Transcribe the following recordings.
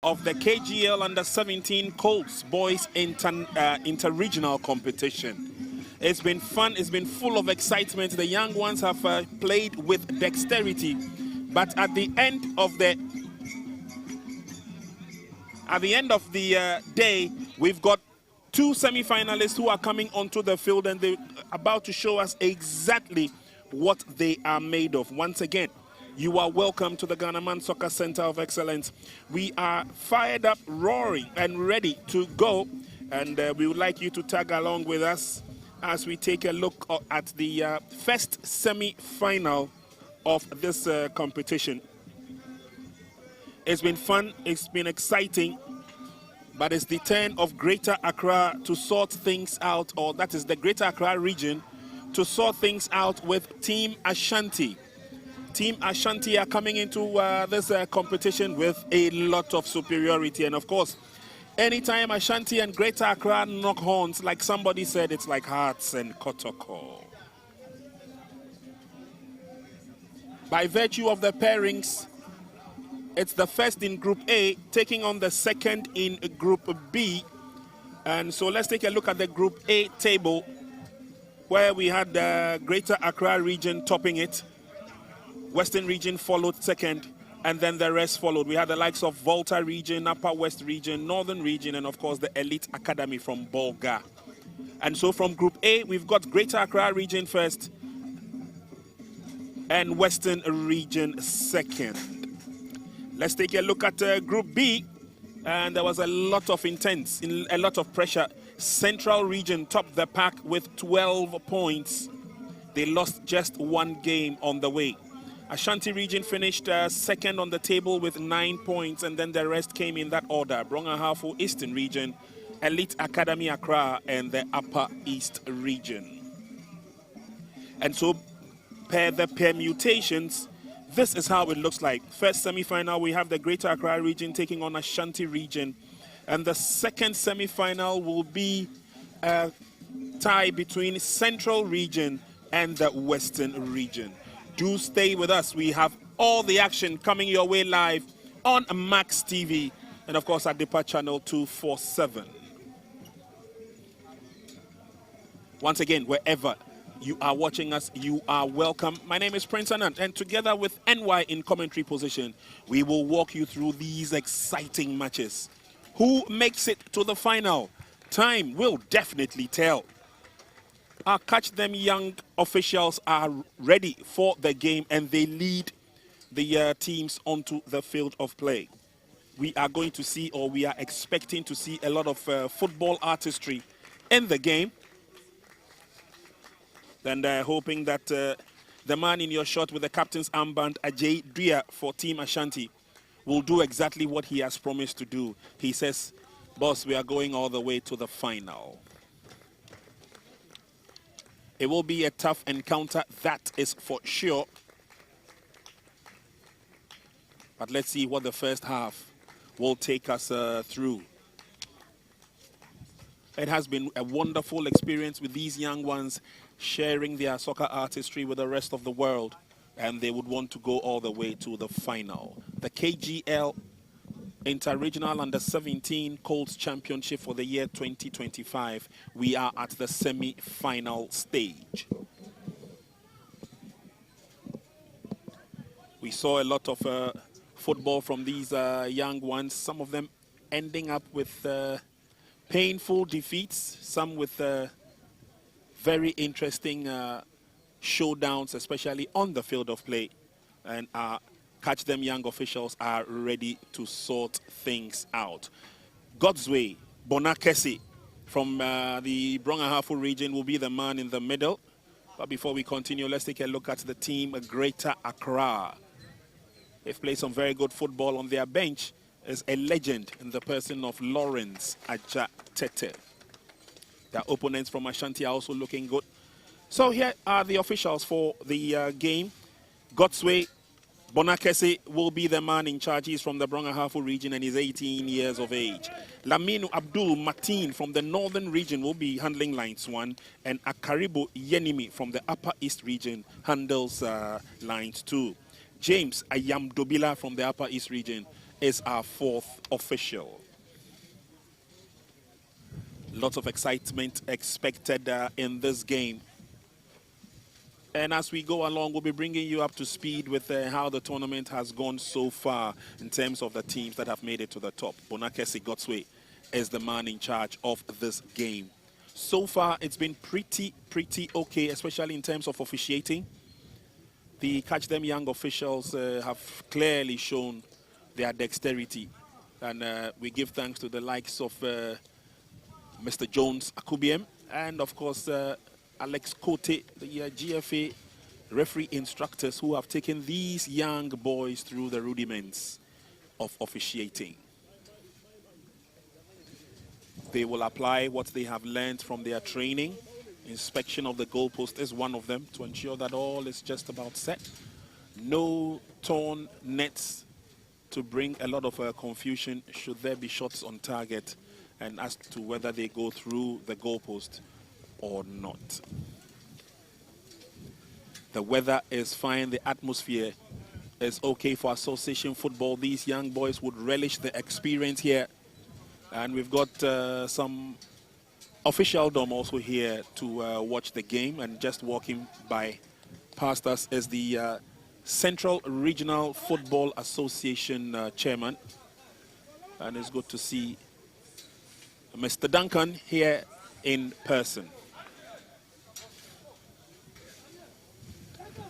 of the KGL Under-17 Colts Boys Inter-Regional Competition. It's been fun, it's been full of excitement. The young ones have played with dexterity, but at the end of the day, we've got two semi-finalists who are coming onto the field, and they're about to show us exactly what they are made of. Once again, you are welcome to the Ghana Man Soccer Center of Excellence. We are fired up, roaring, and ready to go. And we would like you to tag along with us as we take a look at the first semi-final of this competition. It's been fun, it's been exciting, but it's the turn of Greater Accra to sort things out, or that is the Greater Accra region, to sort things out with Team Ashanti. Team Ashanti are coming into this competition with a lot of superiority. And of course, anytime Ashanti and Greater Accra knock horns, like somebody said, it's like Hearts and Kotoko. By virtue of the pairings, it's the first in Group A taking on the second in Group B. And so let's take a look at the Group A table, where we had the Greater Accra region topping it. Western region followed second, and then the rest followed. We had the likes of Volta region, Upper West region, Northern region, and of course the Elite Academy from Bolga. And so from Group A, we've got Greater Accra region first and Western region second. Let's take a look at Group B, and there was a lot of a lot of pressure. Central region topped the pack with 12 points. They lost just one game on the way. Ashanti region finished second on the table with 9 points, and then the rest came in that order. Brong-Ahafo Eastern region, Elite Academy Accra, and the Upper East region. And so, per the permutations, this is how it looks like. First semi-final, we have the Greater Accra region taking on Ashanti region. And the second semi-final will be a tie between Central region and the Western region. Do stay with us. We have all the action coming your way live on Max TV and, of course, at Depa Channel 247. Once again, wherever you are watching us, you are welcome. My name is Prince Anand, and together with NY in commentary position, we will walk you through these exciting matches. Who makes it to the final? Time will definitely tell. Our Catch Them Young officials are ready for the game, and they lead the teams onto the field of play. We are going to see, or we are expecting to see, a lot of football artistry in the game. And hoping that the man in your shot with the captain's armband, Ajay Dria for Team Ashanti, will do exactly what he has promised to do. He says, boss, we are going all the way to the final. It will be a tough encounter, that is for sure. But let's see what the first half will take us through. It has been a wonderful experience with these young ones sharing their soccer artistry with the rest of the world, and they would want to go all the way to the final. The KGL Inter-Regional Under-17 Colts Championship for the year 2025. We are at the semi-final stage. We saw a lot of football from these young ones, some of them ending up with painful defeats, some with very interesting showdowns, especially on the field of play. And Catch Them Young officials are ready to sort things out. Godsway Bonakesi from the Brong-Ahafo region will be the man in the middle. But before we continue, let's take a look at the team Greater Accra. They've played some very good football. On their bench is a legend in the person of Lawrence Ajatete. Their opponents from Ashanti are also looking good. So here are the officials for the game. Godsway Bonakesi will be the man in charge. He's from the Brong-Ahafo region and he's 18 years of age. Laminu Abdul Mateen from the Northern region will be handling lines 1, and Akaribo Yenimi from the Upper East region handles lines 2. James Ayam Dobila from the Upper East region is our fourth official. Lots of excitement expected in this game. And as we go along, we'll be bringing you up to speed with how the tournament has gone so far in terms of the teams that have made it to the top. Bonakesi Gotswe is the man in charge of this game. So far, it's been pretty okay, especially in terms of officiating. The Catch Them Young officials have clearly shown their dexterity. And we give thanks to the likes of Mr. Jones Akubiem and, of course, Alex Kote, the GFA referee instructors who have taken these young boys through the rudiments of officiating. They will apply what they have learned from their training. Inspection of the goalpost is one of them to ensure that all is just about set. No torn nets to bring a lot of confusion should there be shots on target and as to whether they go through the goalpost or not. The weather is fine, the atmosphere is okay for association football. These young boys would relish the experience here. And we've got some officialdom also here to watch the game. And just walking by past us is the Central Regional Football Association chairman. And it's good to see Mr. Duncan here in person.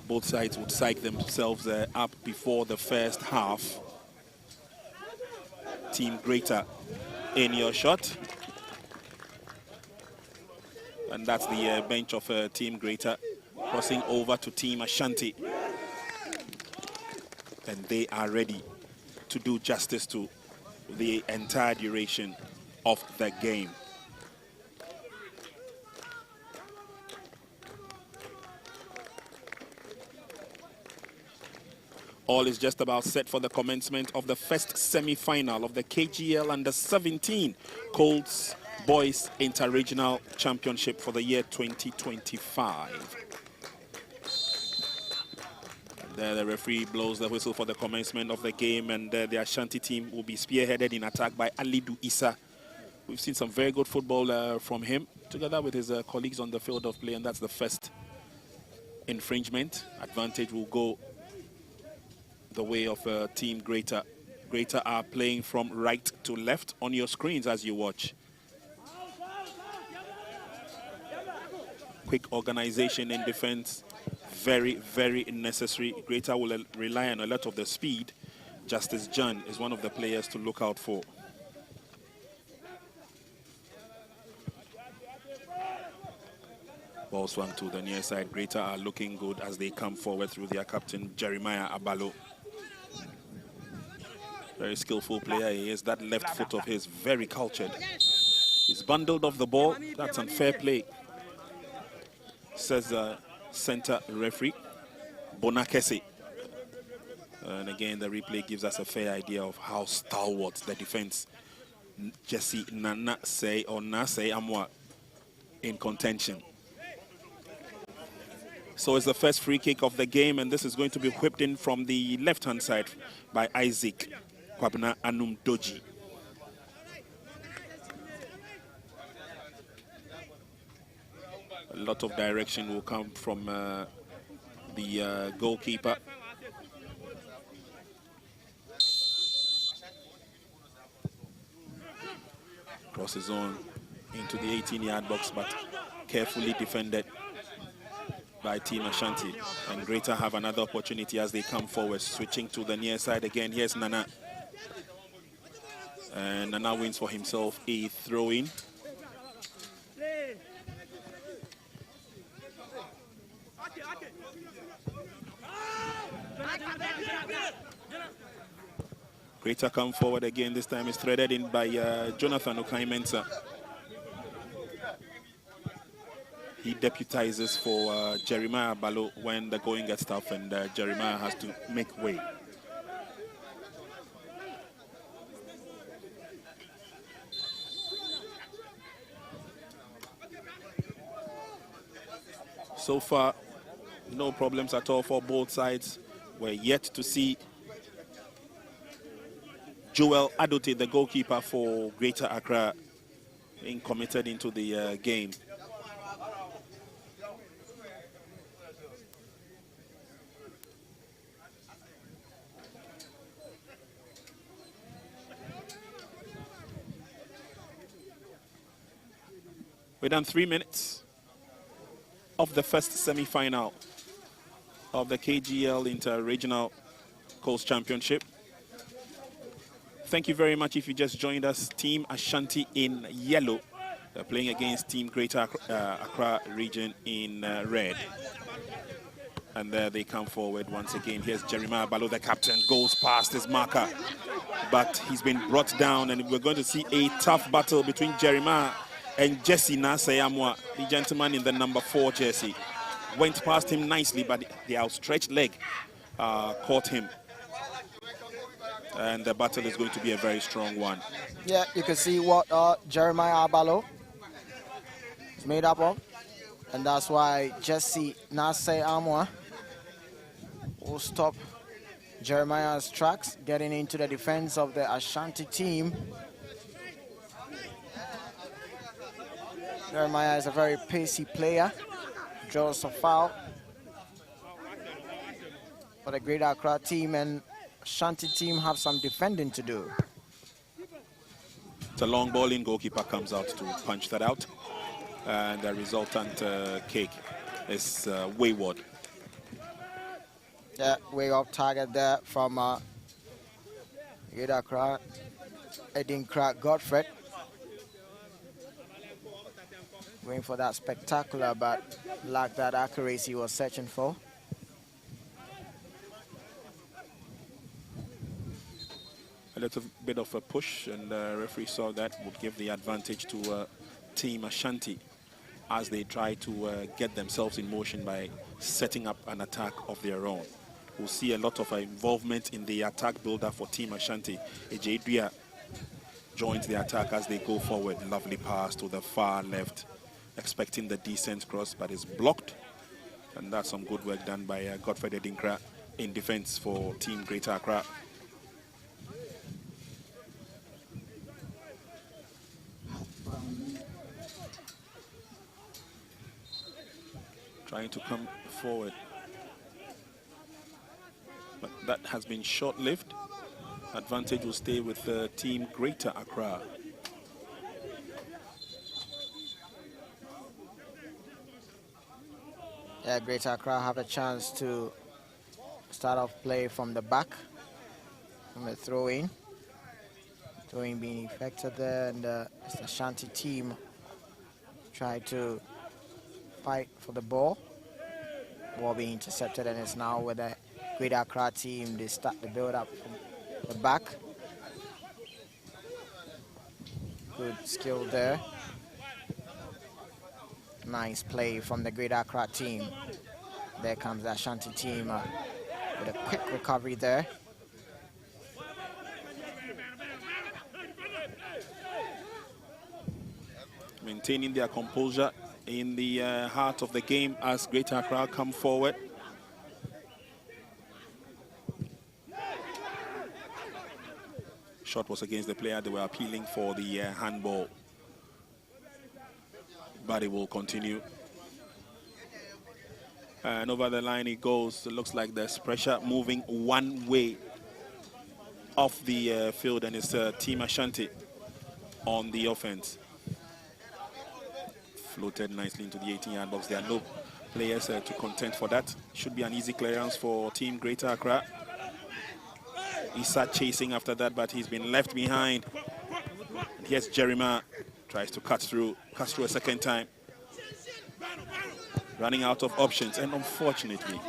Both sides would psych themselves up before the first half. Team Greater in your shot. And that's the bench of Team Greater crossing over to Team Ashanti. And they are ready to do justice to the entire duration of the game. All is just about set for the commencement of the first semi-final of the KGL Under-17 Colts Boys Inter-Regional Championship for the year 2025. And there the referee blows the whistle for the commencement of the game, and the Ashanti team will be spearheaded in attack by Alidu Issa. We've seen some very good football from him, together with his colleagues on the field of play, and that's the first infringement. Advantage will go the way of Team Greater. Greater are playing from right to left on your screens as you watch. Quick organization in defense, very necessary. Greater will rely on a lot of the speed. Justice John is one of the players to look out for. Ball swung to the near side. Greater are looking good as they come forward through their captain, Jeremiah Abalo. Very skillful player he is. That left foot of his, very cultured. He's bundled off the ball. That's unfair play, says center referee Bonakesi. And again, the replay gives us a fair idea of how stalwart the defense, Jesse Nana Say or Nase Amwa, in contention. So it's the first free kick of the game, and this is going to be whipped in from the left-hand side by Isaac Kwabna Anum Doji. A lot of direction will come from the goalkeeper. Crosses on into the 18-yard box, but carefully defended by Team Ashanti. And Greater have another opportunity as they come forward, switching to the near side again. Here's Nana. And Nana wins for himself a throw-in. Greater come forward again. This time is threaded in by Jonathan Okai-Mensah. He deputizes for Jeremiah Balo when the going gets tough, and Jeremiah has to make way. So far, no problems at all for both sides. We're yet to see Joel Adote, the goalkeeper for Greater Accra, being committed into the game. We've done 3 minutes of the first semi-final of the KGL Inter-Regional Coast Championship. Thank you very much if you just joined us. Team Ashanti in yellow. They're playing against Team Greater Accra region in red. And there they come forward once again. Here's Jeremiah Balo, the captain, goes past his marker. But he's been brought down, and we're going to see a tough battle between Jeremiah and Jesse Naseyamwa, the gentleman in the number 4 jersey. Went past him nicely, but the outstretched leg caught him. And the battle is going to be a very strong one. Yeah, you can see what Jeremiah Abalo is made up of. And that's why Jesse Naseyamwa will stop Jeremiah's tracks, getting into the defense of the Ashanti team. Jeremiah is a very pacey player. Draws a foul for the Greater Accra team, and Ashanti team have some defending to do. It's a long ball in, goalkeeper comes out to punch that out. And the resultant kick is wayward. Yeah, way off target there from Greater Accra, Edinkra Godfrey. Going for that spectacular, but lacked that accuracy he was searching for. A little bit of a push, and the referee saw that would give the advantage to Team Ashanti as they try to get themselves in motion by setting up an attack of their own. We'll see a lot of involvement in the attack builder for Team Ashanti. Ejidria joins the attack as they go forward. Lovely pass to the far left, expecting the decent cross, but it's blocked. And that's some good work done by Godfrey Edinkra in defense for Team Greater Accra. Trying to come forward. But that has been short-lived. Advantage will stay with Team Greater Accra. Yeah, Greater Accra have a chance to start off play from the back, from the throw-in. Throw-in being effected there, and the Ashanti team try to fight for the ball. Ball being intercepted, and it's now with the Greater Accra team. They start the build-up from the back. Good skill there. Nice play from the Greater Accra team. There comes the Ashanti team with a quick recovery there. Maintaining their composure in the heart of the game as Greater Accra come forward. Shot was against the player. They were appealing for the handball. But it will continue. And over the line it goes. It looks like there's pressure moving one way off the field, and it's Team Ashanti on the offense. Floated nicely into the 18-yard box. There are no players to contend for that. Should be an easy clearance for Team Greater Accra. Issa chasing after that, but he's been left behind. And here's Jeremiah. Tries to cut through a second time. Running out of options, and unfortunately,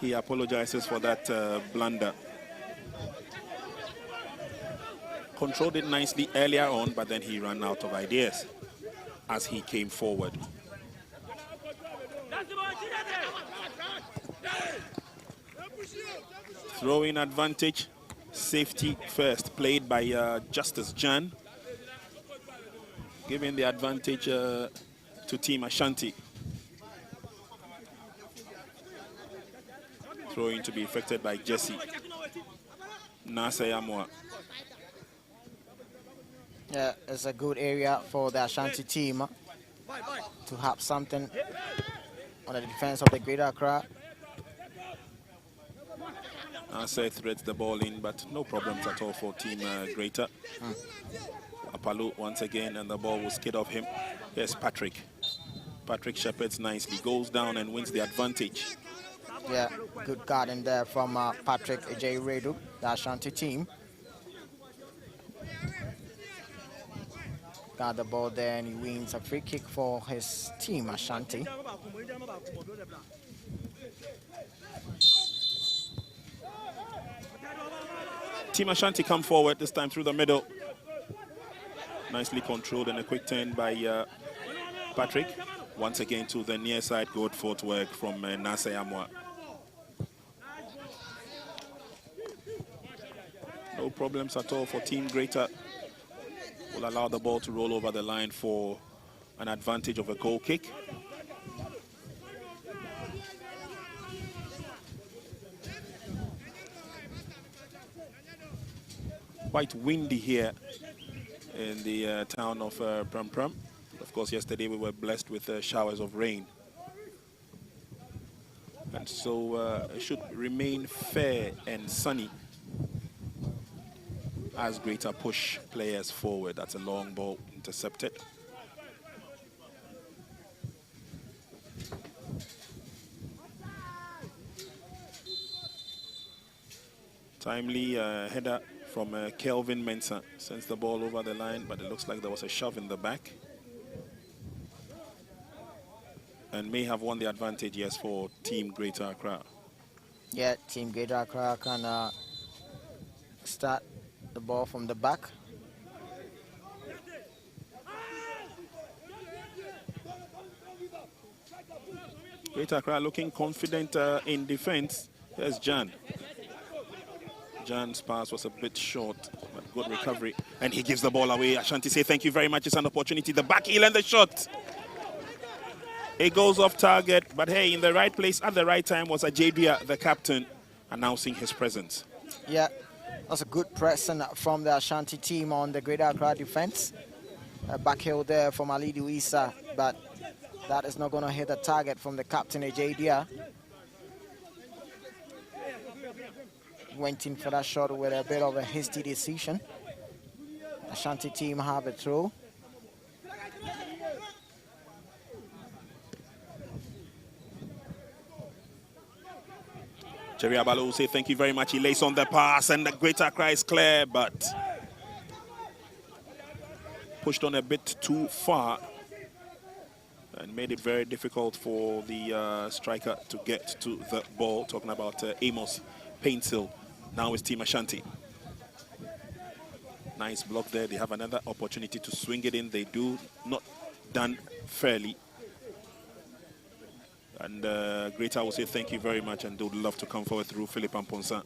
he apologizes for that blunder. Controlled it nicely earlier on, but then he ran out of ideas as he came forward. Throwing advantage, safety first, played by Justice Jan. Giving the advantage to Team Ashanti. Throwing to be effected by Jesse. Nase Amwa. Yeah, it's a good area for the Ashanti team to have something on the defense of the Greater Accra. Nase threads the ball in, but no problems at all for Team Greater. Apalu once again, and the ball will skid off him. Here's Patrick. Patrick shepherds nicely, goes down and wins the advantage. Yeah, good guard in there from Patrick J. Redu, the Ashanti team. Got the ball there and he wins a free kick for his team, Ashanti. Team Ashanti come forward, this time through the middle. Nicely controlled and a quick turn by Patrick. Once again to the near side, good footwork from Nase Amwa. No problems at all for Team Greater. Will allow the ball to roll over the line for an advantage of a goal kick. Quite windy here in the town of Pram Pram. Of course, yesterday we were blessed with showers of rain. And so it should remain fair and sunny as Greater push players forward. That's a long ball intercepted. Timely header from Kelvin Mensah sends the ball over the line, but it looks like there was a shove in the back. And may have won the advantage, yes, for Team Greater Accra. Yeah, Team Greater Accra can start the ball from the back. Greater Accra looking confident in defense. Here's Jan. Jan's pass was a bit short, but good recovery. And he gives the ball away. Ashanti say thank you very much. It's an opportunity. The back heel and the shot. It goes off target, but hey, in the right place at the right time was Ajadia, the captain, announcing his presence. Yeah, that's a good pressing from the Ashanti team on the Greater Accra defense. Back heel there from Alidu Issa, but that is not going to hit the target from the captain, Ajadia. Went in for that shot with a bit of a hasty decision. Ashanti team have a throw. Jerry Abalo will say thank you very much. He lays on the pass and the Greater Accra is clear, but pushed on a bit too far and made it very difficult for the striker to get to the ball. Talking about Amos Paintsill. Now it's Team Ashanti. Nice block there. They have another opportunity to swing it in. They do, not done fairly. And Greater will say thank you very much, and they would love to come forward through Philip Amponsa.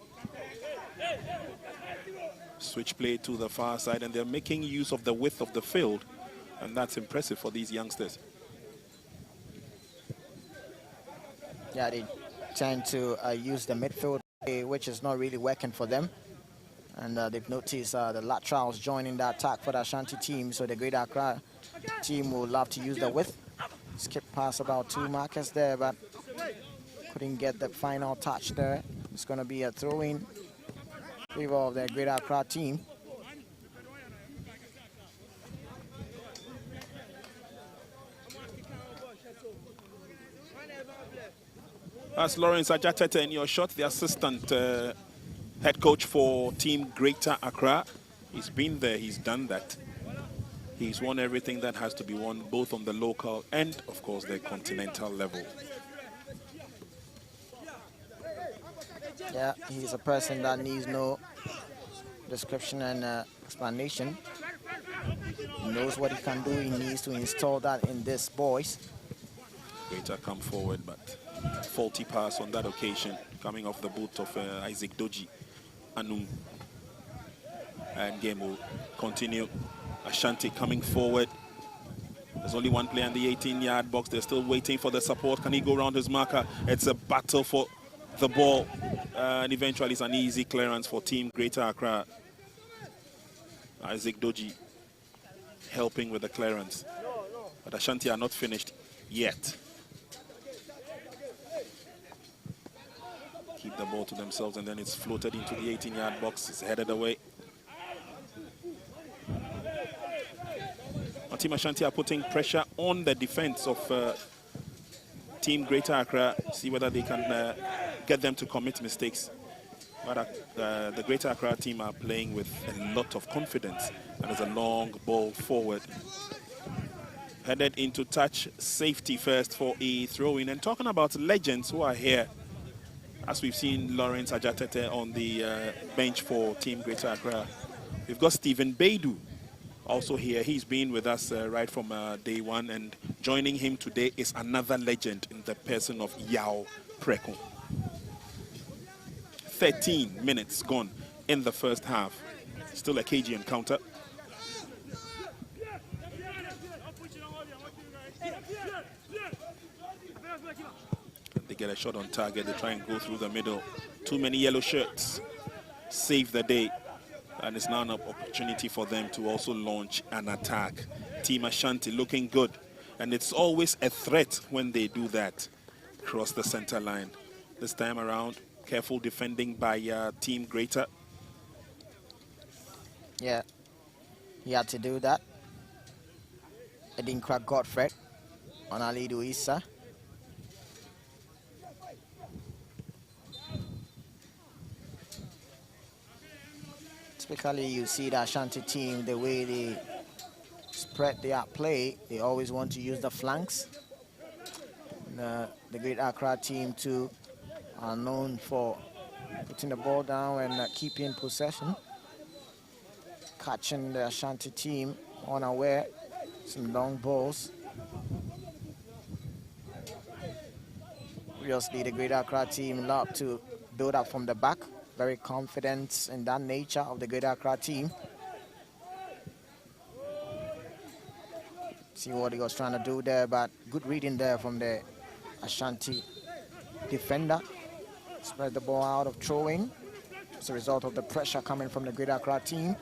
Switch play to the far side, and they're making use of the width of the field, and that's impressive for these youngsters. Yeah, they tend to use the midfield, which is not really working for them. And they've noticed the laterals joining the attack for the Ashanti team, so the Greater Accra team will love to use the width. Skip past about two markers there, but couldn't get the final touch there. It's going to be a throw-in in favor of the Greater Accra team. That's Lawrence Ajatete in your shot, the assistant head coach for Team Greater Accra. He's been there, he's done that. He's won everything that has to be won, both on the local and, of course, the continental level. Yeah, he's a person that needs no description and explanation. He knows what he can do. He needs to install that in these boys. Greater come forward, but faulty pass on that occasion, coming off the boot of Isaac Doji Anum. And game will continue. Ashanti coming forward. There's only one player in the 18-yard box. They're still waiting for the support. Can he go around his marker? It's a battle for the ball, and eventually it's an easy clearance for Team Greater Accra. Isaac Doji helping with the clearance. But Ashanti are not finished yet. Keep the ball to themselves, and then it's floated into the 18-yard box. It's headed away. Team Ashanti are putting pressure on the defense of Team Greater Accra, see whether they can get them to commit mistakes. But the Greater Accra team are playing with a lot of confidence, and there's a long ball forward. Headed into touch safety first for a throw-in. And talking about legends who are here, as we've seen Lawrence Ajatete on the bench for Team Greater Accra, we've got Stephen Baidu also here. He's been with us right from day one, and joining him today is another legend in the person of Yao Preko. 13 minutes gone in the first half. Still a KG encounter. They get a shot on target. They try and go through the middle. Too many yellow shirts save the day. And it's now an opportunity for them to also launch an attack. Team Ashanti looking good. And it's always a threat when they do that. Cross the center line. This time around, careful defending by Team Greater. Yeah, he had to do that. Edinkra Godfrey on Alidu Issa. Typically, you see the Ashanti team, the way they spread their play, they always want to use the flanks. The Great Accra team, too, are known for putting the ball down and keeping possession. Catching the Ashanti team unaware, some long balls. Obviously, the Great Accra team love to build up from the back. Very confident in that nature of the Great Accra team. See what he was trying to do there, but good reading there from the Ashanti defender. Spread the ball out of throwing as a result of the pressure coming from the Great Accra team.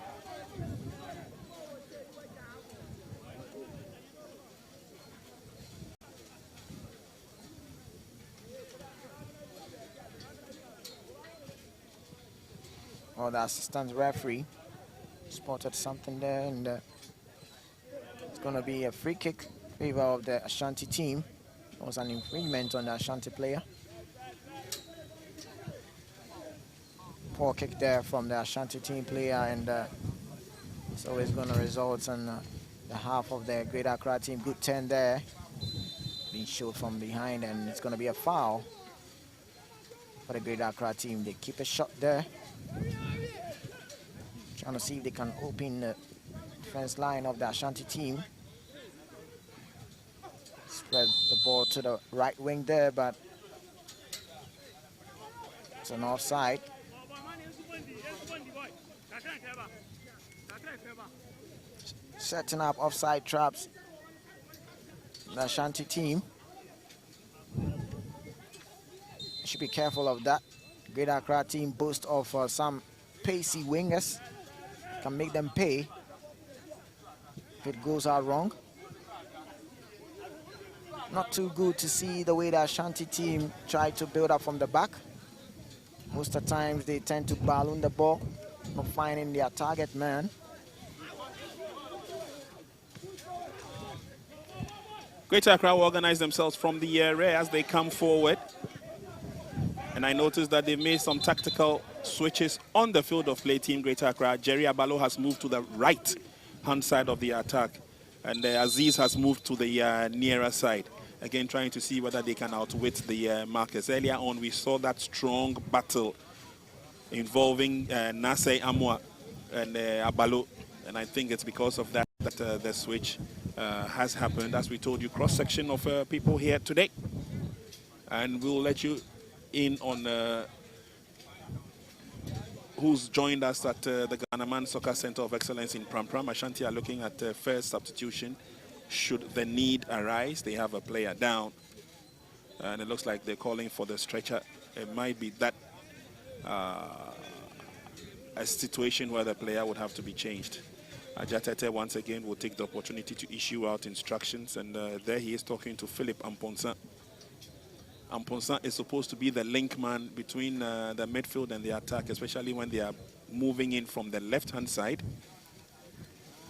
Oh, the assistant referee spotted something there, and it's going to be a free kick in favor of the Ashanti team. It was an infringement on the Ashanti player. Poor kick there from the Ashanti team player, and it's always going to result in the half of the Great Accra team. Good turn there, being shot from behind, and it's going to be a foul for the Great Accra team. They keep a shot there, trying to see if they can open the defense line of the Ashanti team. Spread the ball to the right wing there, but it's an offside. Setting up offside traps, the Ashanti team. Should be careful of that. Great Accra team boasts of some pacey wingers. Can make them pay if it goes out wrong. Not too good to see the way the Ashanti team try to build up from the back. Most of the times they tend to balloon the ball, not finding their target man. Greater Accra will organize themselves from the rear as they come forward. And I noticed that they've made some tactical switches on the field of play. Team Greater Accra. Jerry Abalo has moved to the right-hand side of the attack. And Aziz has moved to the nearer side. Again, trying to see whether they can outwit the markers. Earlier on, we saw that strong battle involving Nasei Amwa and Abalo. And I think it's because of that that the switch has happened. As we told you, cross-section of people here today. And we'll let you in on who's joined us at the Ghanaman Soccer Center of Excellence in Pram Pram. Ashanti are looking at first substitution should the need arise. They have a player down, and it looks like they're calling for the stretcher it might be that a situation where the player would have to be changed. Ajatete once again will take the opportunity to issue out instructions, and there he is talking to Philip Amponsa. Amponsa is supposed to be the link man between the midfield and the attack, especially when they are moving in from the left-hand side.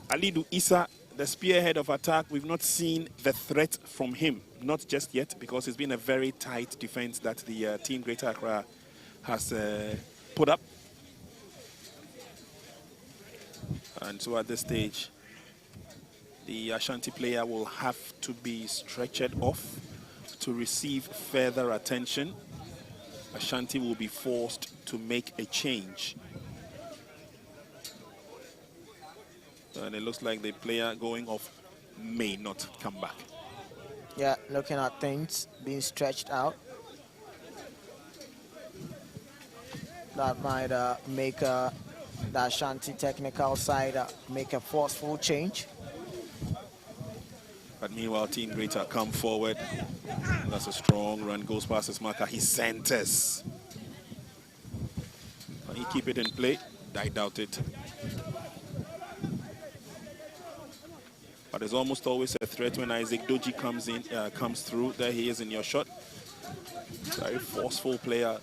Alidu Issa, the spearhead of attack, we've not seen the threat from him, not just yet, because it's been a very tight defense that the team Greater Accra has put up. And so at this stage, the Ashanti player will have to be stretched off to receive further attention. Ashanti will be forced to make a change. And it looks like the player going off may not come back. Yeah, looking at things being stretched out. That might make the Ashanti technical side make a forceful change. But meanwhile, Team Greater come forward. That's a strong run, goes past his marker. He centers. Can he keep it in play? I doubt it. But there's almost always a threat when Isaac Doji comes through. There he is in your shot. Very forceful player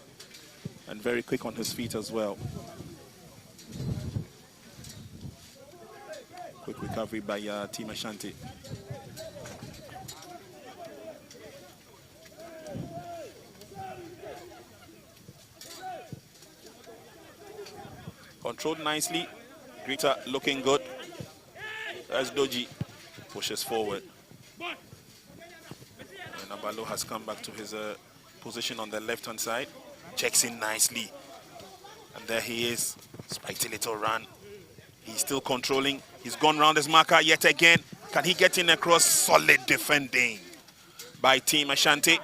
and very quick on his feet as well. Quick recovery by Team Ashanti. Controlled nicely. Greater looking good. As Doji pushes forward. And Abalo has come back to his position on the left-hand side. Checks in nicely. And there he is. Spiky little run. He's still controlling. He's gone round his marker yet again. Can he get in across? Solid defending by Team Ashanti.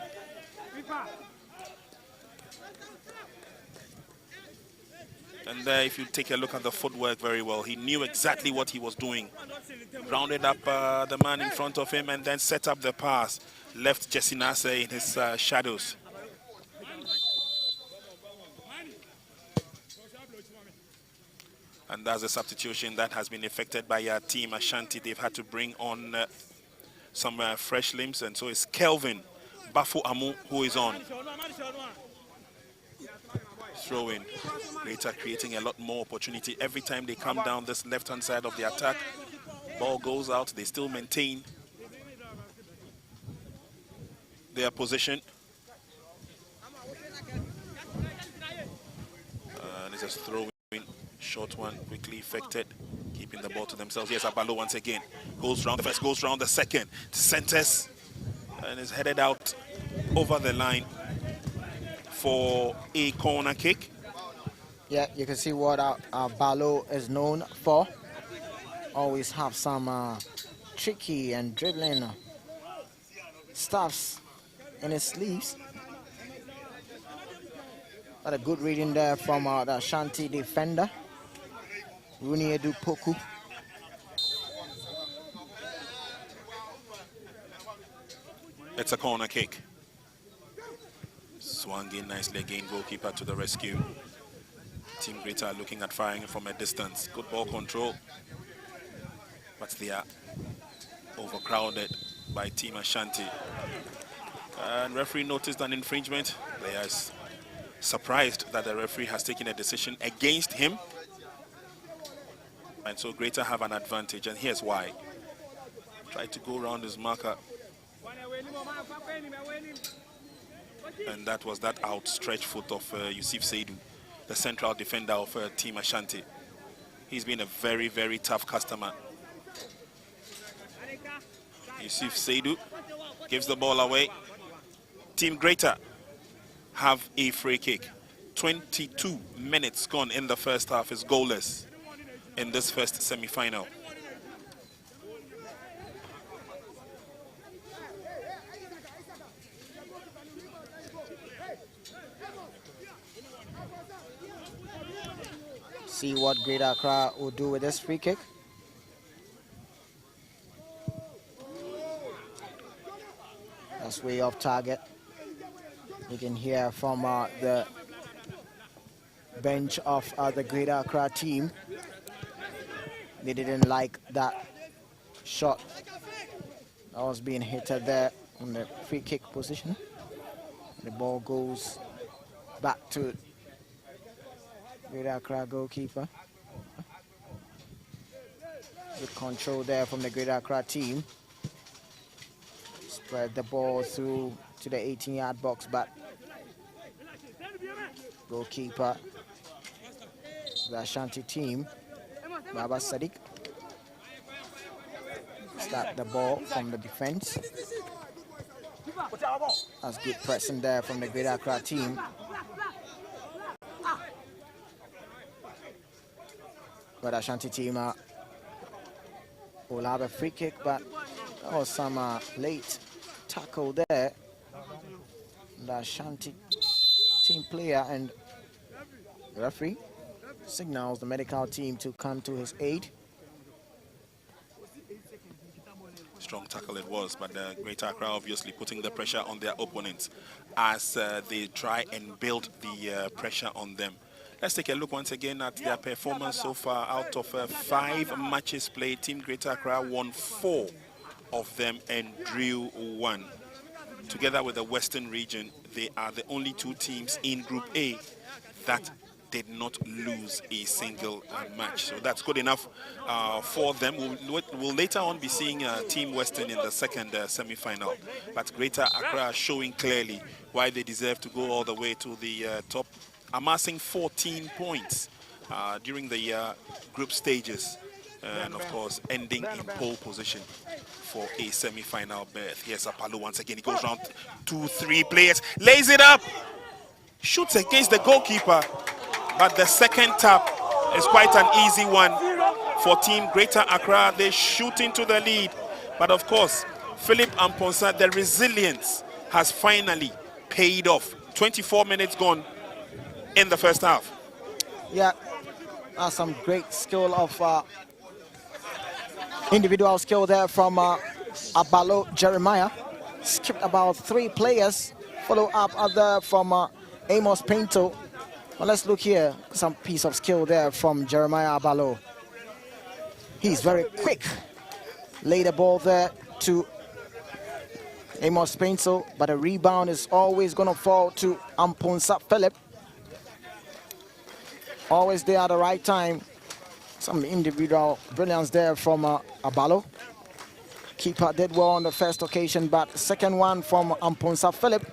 And there, if you take a look at the footwork very well, he knew exactly what he was doing. Rounded up the man in front of him and then set up the pass. Left Jesse Nase in his shadows. And that's a substitution that has been effected by Team Ashanti. They've had to bring on some fresh limbs, and so it's Kelvin Bafo Amu who is on. Throw in. Greater creating a lot more opportunity. Every time they come down this left-hand side of the attack, ball goes out. They still maintain their position. And it's just throw in. Short one, quickly effected. Keeping the ball to themselves. Yes, Abalo once again. Goes round the first, goes round the second. Centers. And is headed out over the line for a corner kick. Yeah, you can see what Balo is known for. Always have some tricky and dribbling stuffs in his sleeves. But a good reading there from the Ashanti defender, Runiedu Poku. It's a corner kick. Swung in nicely again, goalkeeper to the rescue. Team Greater looking at firing from a distance. Good ball control. But they are overcrowded by Team Ashanti. And referee noticed an infringement. Player is surprised that the referee has taken a decision against him. And so Greater have an advantage, and here's why. Tried to go around his marker. And that was that outstretched foot of Yusuf Seidu, the central defender of Team Ashanti. He's been a very, very tough customer. Yusuf Seidu gives the ball away. Team Greater have a free kick. 22 minutes gone in the first half is goalless in this first semi-final. See what Greater Accra will do with this free kick. That's way off target. You can hear from the bench of the Greater Accra team. They didn't like that shot that was being hit there on the free kick position. The ball goes back to Greater Accra goalkeeper. Good control there from the Greater Accra team. Spread the ball through to the 18-yard box, but goalkeeper, the Ashanti team, Baba Sadiq, start the ball from the defense. That's good pressing there from the Greater Accra team. But Ashanti team will have a free kick, but that was some late tackle there. The Ashanti team player, and the referee signals the medical team to come to his aid. Strong tackle it was, but the Greater Accra obviously putting the pressure on their opponents as they try and build the pressure on them. Let's take a look once again at their performance so far. Out of 5 matches played, Team Greater Accra won 4 of them and drew 1. Together with the Western region, they are the only 2 teams in Group A that did not lose a single match. So that's good enough for them. We'll later on be seeing Team Western in the second semi-final. But Greater Accra showing clearly why they deserve to go all the way to the top, amassing 14 points during the group stages, and of course ending in pole position for a semi-final berth. Here's Apalo once again. He goes round 2-3 players, lays it up, shoots against the goalkeeper, but the second tap is quite an easy one for Team Greater Accra. They shoot into the lead, but of course Philip Amponsa, the resilience has finally paid off. 24 minutes gone in the first half. Yeah, that's some great skill of individual skill there from Abalo Jeremiah. Skipped about 3 players. Follow up other from Amos Pinto. Well, let's look here. Some piece of skill there from Jeremiah Abalo. He's very quick. Lay the ball there to Amos Pinto, but a rebound is always going to fall to Amponsa Philip. Always there at the right time. Some individual brilliance there from Abalo. Keeper did well on the first occasion, but the second one from Amponsa Philip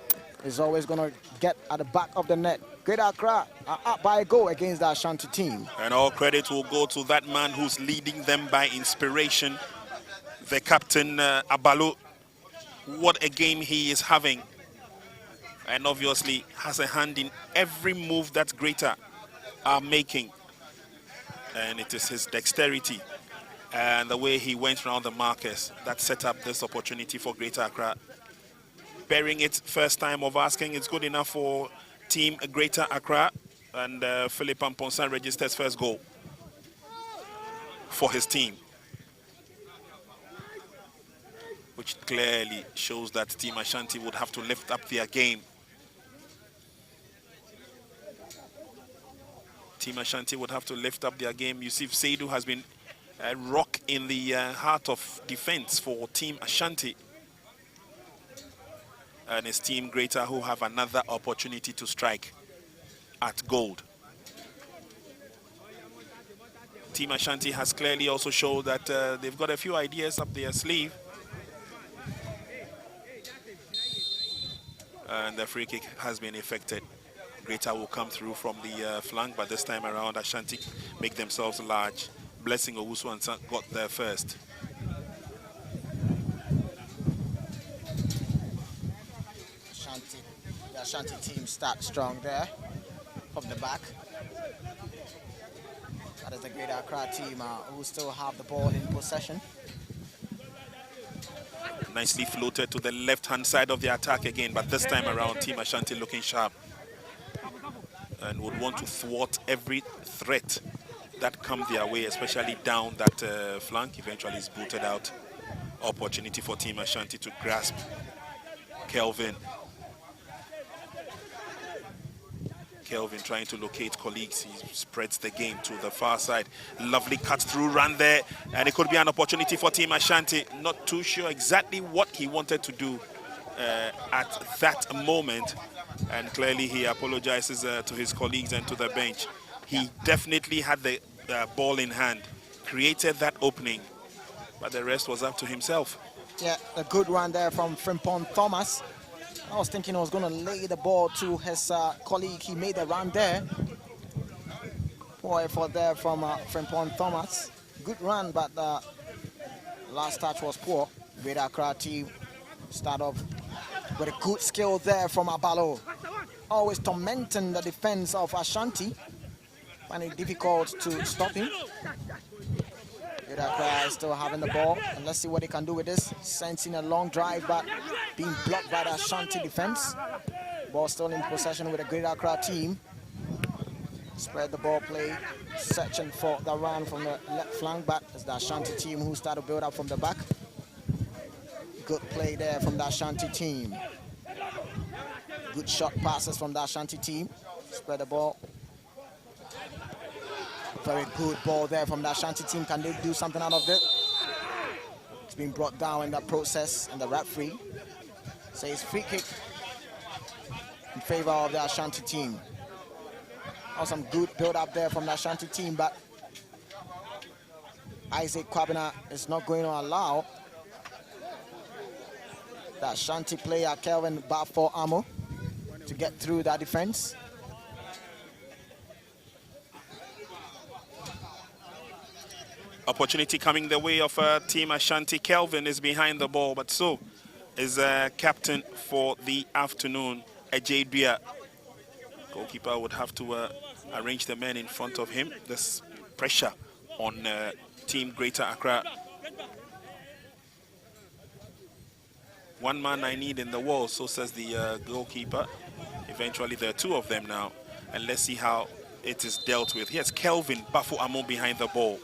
is always going to get at the back of the net. Greater Accra are up by a goal against the Ashanti team. And all credit will go to that man who's leading them by inspiration, the captain Abalo. What a game he is having. And obviously has a hand in every move that Greater are making. And it is his dexterity and the way he went around the markers that set up this opportunity for Greater Accra. Bearing it first time of asking, it's good enough for Team Greater Accra, and Philip Amponsa registers first goal for his team, which clearly shows that Team Ashanti would have to lift up their game. Team Ashanti would have to lift up their game. Yusuf Seidu has been a rock in the heart of defense for Team Ashanti. And it's Team Greater who have another opportunity to strike at gold. Team Ashanti has clearly also showed that they've got a few ideas up their sleeve. And the free kick has been effected. Greater will come through from the flank, but this time around Ashanti make themselves large. Blessing Owusu got there first. The Ashanti team start strong there from the back. That is the Greater Accra team who still have the ball in possession. Nicely floated to the left-hand side of the attack again, but this time around Team Ashanti looking sharp and would want to thwart every threat that comes their way, especially down that flank. Eventually is booted out. Opportunity for Team Ashanti to grasp Kelvin. Kelvin trying to locate colleagues. He spreads the game to the far side. Lovely cut-through run there, and it could be an opportunity for Team Ashanti. Not too sure exactly what he wanted to do at that moment, and clearly he apologizes to his colleagues and to the bench. He definitely had the ball in hand, created that opening, but the rest was up to himself. Yeah, a good one there from Frimpong Thomas. I was thinking he was going to lay the ball to his colleague. He made a run there. Poor effort there from Frimpong Thomas. Good run, but the last touch was poor. Great Accra team start off with a good skill there from Abalo. Always tormenting the defense of Ashanti. Finding it difficult to stop him. Great Accra is still having the ball, and let's see what they can do with this. Sensing a long drive, but being blocked by the Ashanti defense. Ball still in possession with the Great Accra team. Spread the ball play, searching for the run from the left flank, but it's the Ashanti team who start to build up from the back. Good play there from the Ashanti team. Good shot passes from the Ashanti team. Spread the ball. Very good ball there from the Ashanti team. Can they do something out of it? It's been brought down in the process, and the referee says free kick in favor of the Ashanti team. Some good build up there from the Ashanti team, but Isaac Kwabena is not going to allow the Ashanti player Kelvin Bafo Amo to get through that defense. Opportunity coming the way of Team Ashanti. Kelvin is behind the ball, but so is captain for the afternoon, Ajay Bia. Goalkeeper would have to arrange the men in front of him. There's pressure on Team Greater Accra. One man I need in the wall, so says the goalkeeper. Eventually there are two of them now, and let's see how it is dealt with. Here's Kelvin Bafo Amo behind the ball.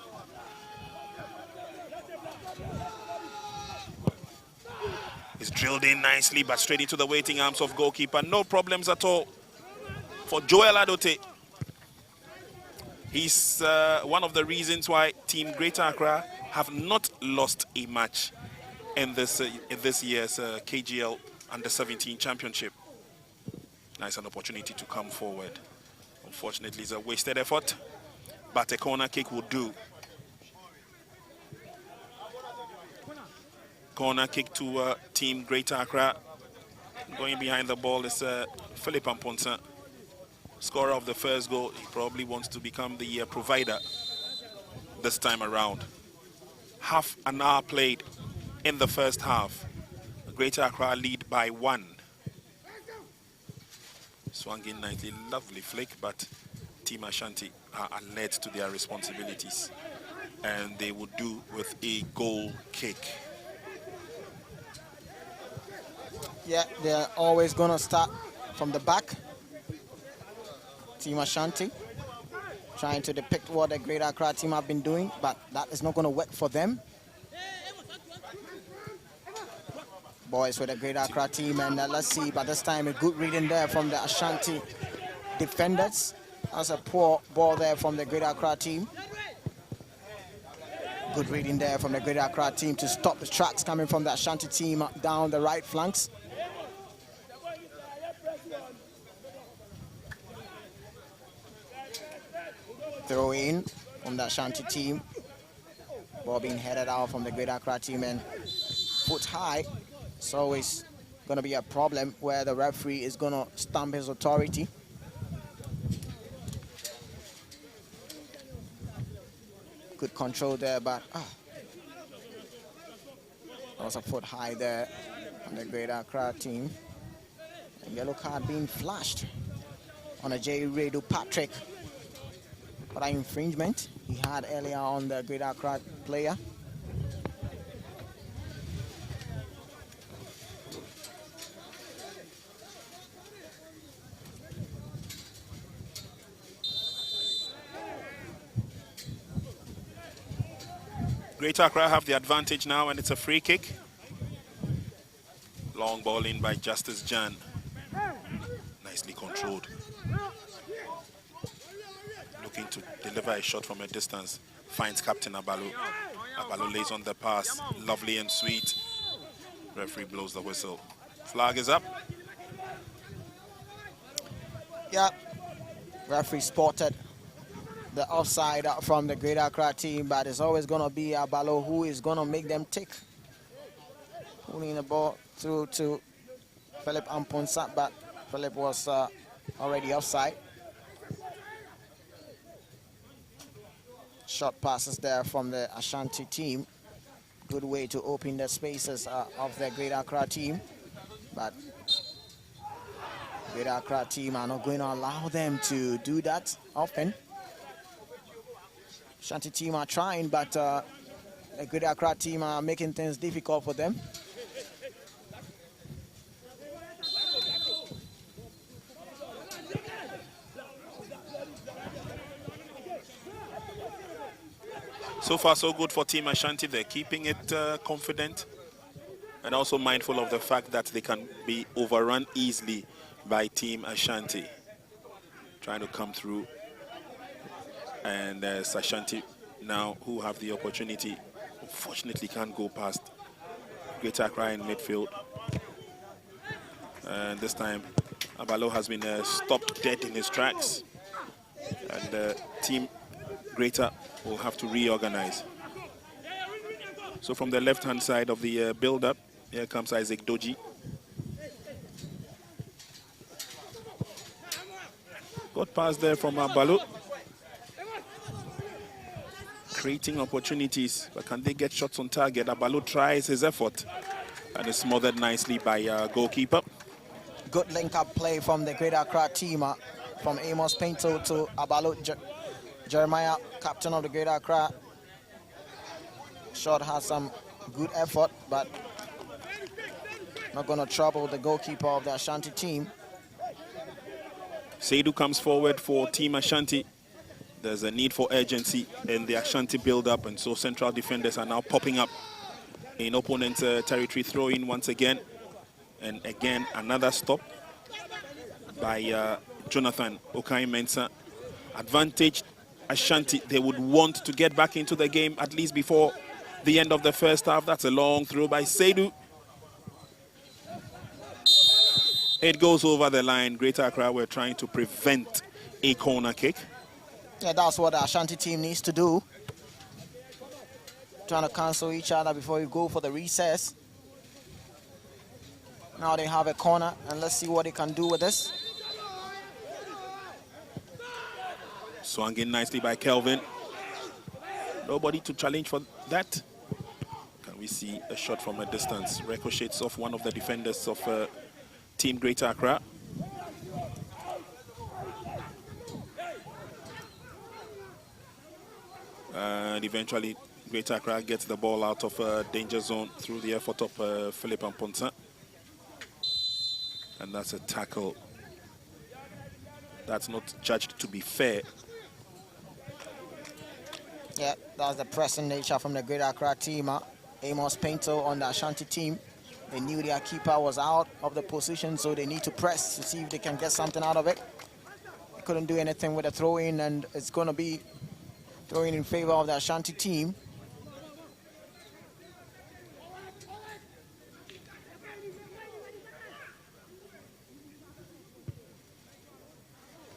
He's drilled in nicely, but straight into the waiting arms of goalkeeper. No problems at all for Joel Adote. He's one of the reasons why Team Greater Accra have not lost a match in this year's KGL Under-17 Championship. Nice an opportunity to come forward. Unfortunately, it's a wasted effort, but a corner kick will do. Corner kick to Team Greater Accra. Going behind the ball is Philip Amponsa, scorer of the first goal. He probably wants to become the provider this time around. Half an hour played in the first half. Greater Accra lead by 1. Swung in nicely, lovely flick, but Team Ashanti are alert to their responsibilities, and they would do with a goal kick. Yeah, they're always going to start from the back. Team Ashanti trying to depict what the Great Accra team have been doing, but that is not going to work for them. Boys with the Great Accra team, and let's see, but this time a good reading there from the Ashanti defenders. That's a poor ball there from the Great Accra team. Good reading there from the Great Accra team to stop the tracks coming from the Ashanti team down the right flanks. Throw in from the Ashanti team. Ball being headed out from the Great Accra team, and foot high. It's always going to be a problem where the referee is going to stamp his authority. Good control there, but there was a foot high there on the Great Accra team. And yellow card being flashed on a J. Redu Patrick for that infringement he had earlier on the Great Accra player. Greater Accra have the advantage now, and it's a free kick. Long ball in by Justice Jan. Nicely controlled. looking to deliver a shot from a distance. Finds Captain Abalo. Abalo lays on the pass. Lovely and sweet. Referee blows the whistle. Flag is up. Yeah, referee spotted the offside from the Greater Accra team, but it's always going to be Abalo who is going to make them tick. Pulling the ball through to Philip Amponsa, but Philip was already offside. Short passes there from the Ashanti team. Good way to open the spaces of the Greater Accra team, but Greater Accra team are not going to allow them to do that often. Ashanti team are trying, but the Greater Accra team are making things difficult for them. So far, so good for Team Ashanti. They're keeping it confident and also mindful of the fact that they can be overrun easily by Team Ashanti. Trying to come through. And Ashanti now who have the opportunity, unfortunately can't go past Greater Accra in midfield. And this time, Abalo has been stopped dead in his tracks. And Team Greater will have to reorganize. So from the left-hand side of the build-up, here comes Isaac Doji. Got pass there from Abalo. Creating opportunities, but can they get shots on target? Abalo tries his effort and is smothered nicely by goalkeeper. Good link-up play from the Greater Accra team, from Amos Pinto to Abalo. Jeremiah, captain of the Greater Accra. Shot has some good effort, but not going to trouble the goalkeeper of the Ashanti team. Seidu comes forward for Team Ashanti. There's a need for urgency in the Ashanti build-up, and so central defenders are now popping up in opponent's territory, throw-in once again. And again, another stop by Jonathan Okai-Mensah. Advantage Ashanti. They would want to get back into the game at least before the end of the first half. That's a long throw by Seidu. It goes over the line. Greater Accra were trying to prevent a corner kick. Yeah, that's what the Ashanti team needs to do. Trying to cancel each other before you go for the recess. Now they have a corner, and let's see what they can do with this. Swung in nicely by Kelvin. Nobody to challenge for that. Can we see a shot from a distance? Ricochets off one of the defenders of Team Greater Accra. And eventually, Greater Accra gets the ball out of danger zone through the effort of Philip Amponsa. And that's a tackle. That's not judged to be fair. Yeah, that was the pressing nature from the Greater Accra team. Amos Pinto on the Ashanti team. They knew their keeper was out of the position, so they need to press to see if they can get something out of it. They couldn't do anything with a throw-in, and it's going to be throwing in favor of the Ashanti team.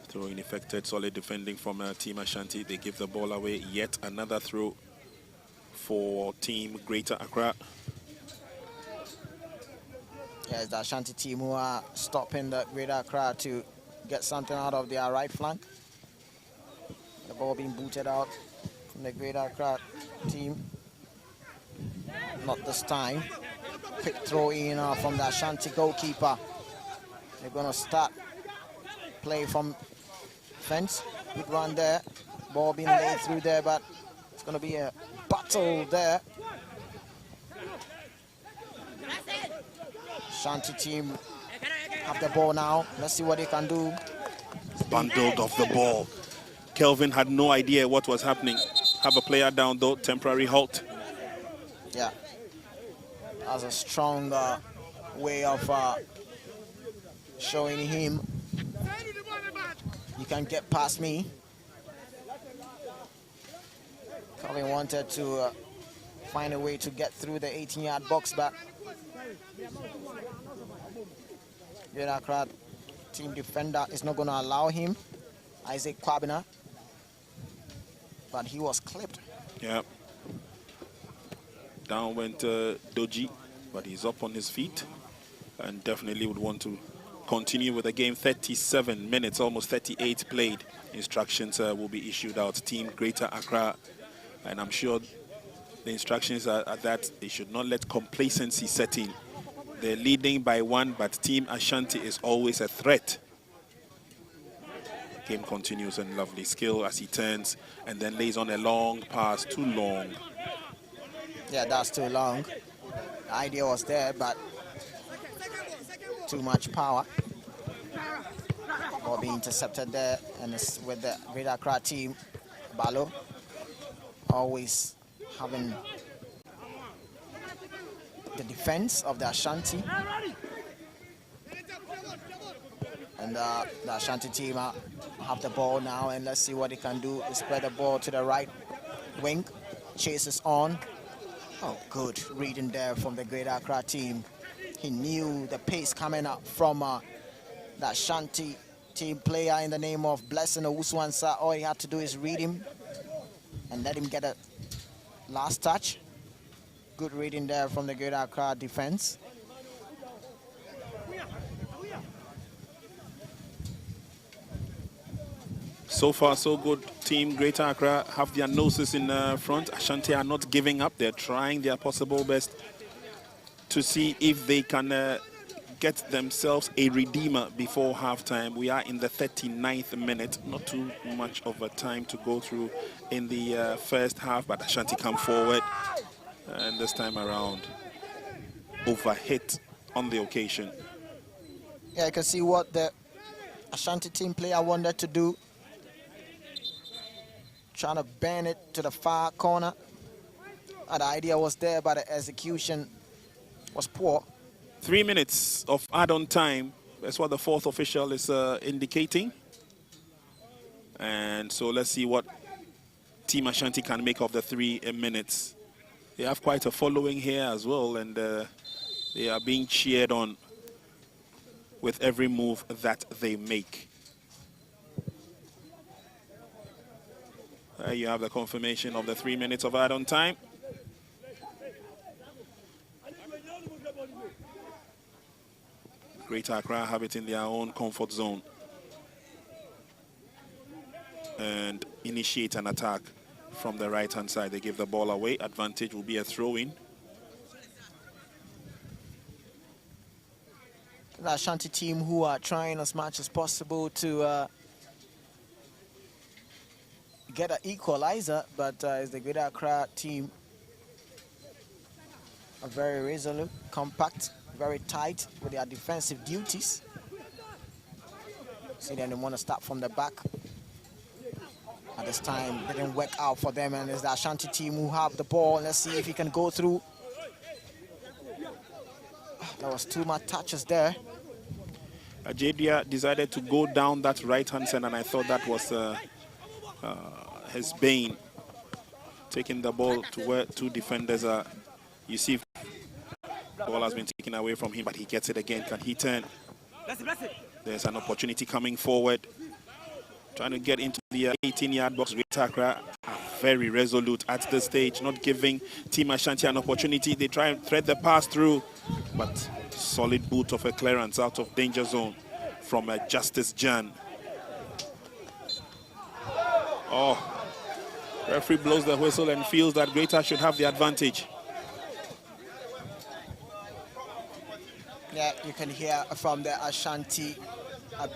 Throwing effected, solid defending from Team Ashanti. They give the ball away. Yet another throw for Team Greater Accra. Yeah, it's the Ashanti team who are stopping the Greater Accra to get something out of their right flank. The ball being booted out from the Greater Accra team. Not this time. Quick throw in from the Ashanti goalkeeper. They're going to start play from fence. Good run there. Ball being laid through there, but it's going to be a battle there. Ashanti team have the ball now. Let's see what they can do. Bundled off the ball. Kelvin had no idea what was happening. Have a player down though, temporary halt. Yeah. That's a strong way of showing him you can get past me. Calvin wanted to find a way to get through the 18-yard box, but Great Accra team defender is not going to allow him. Isaac Kwabena, but he was clipped. Yeah. Down went Doji, but he's up on his feet and definitely would want to continue with the game. 37 minutes, almost 38 played. Instructions will be issued out. Team Greater Accra, and I'm sure the instructions are that they should not let complacency set in. They're leading by 1, but Team Ashanti is always a threat. Game continues, and lovely skill as he turns and then lays on a long pass. Too long. Yeah, that's too long. The idea was there, but too much power. Ball being intercepted there, and it's with the Great Accra team. Balo always having the defense of the Ashanti. And the Ashanti team have the ball now, and let's see what they can do. They spread the ball to the right wing. Chases on. Oh, good reading there from the Great Accra team. He knew the pace coming up from the Ashanti team player in the name of Blessing Owusu-Ansah. All he had to do is read him and let him get a last touch. Good reading there from the Great Accra defense. So far, so good. Team Greater Accra have their noses in front. Ashanti are not giving up. They're trying their possible best to see if they can get themselves a redeemer before halftime. We are in the 39th minute. Not too much of a time to go through in the first half, but Ashanti come forward. And this time around, overhit on the occasion. Yeah, you can see what the Ashanti team player wanted to do. Trying to bend it to the far corner. The idea was there, but the execution was poor. 3 minutes of add-on time. That's what the fourth official is indicating. And so let's see what Team Ashanti can make of the 3 minutes. They have quite a following here as well, and they are being cheered on with every move that they make. There you have the confirmation of the 3 minutes of add-on time. Greater Accra have it in their own comfort zone and initiate an attack from the right-hand side. They give the ball away. Advantage will be a throw-in. The Ashanti team who are trying as much as possible to get an equalizer, but it's the Greater Accra team are very resolute, compact, very tight with their defensive duties. See, then they want to start from the back. At this time, it didn't work out for them, and it's the Ashanti team who have the ball. Let's see if he can go through. There was too much touches there. Ajedia decided to go down that right-hand side, and I thought that was his bane. Taking the ball to where 2 defenders are. You see, the ball has been taken away from him, but he gets it again. Can he turn? There's an opportunity coming forward. Trying to get into the 18-yard box. Greater Accra are very resolute at this stage, not giving Team Ashanti an opportunity. They try and thread the pass through, but solid boot of a clearance out of danger zone from Justice Jan. Oh, referee blows the whistle and feels that Greater should have the advantage. Yeah, you can hear from the Ashanti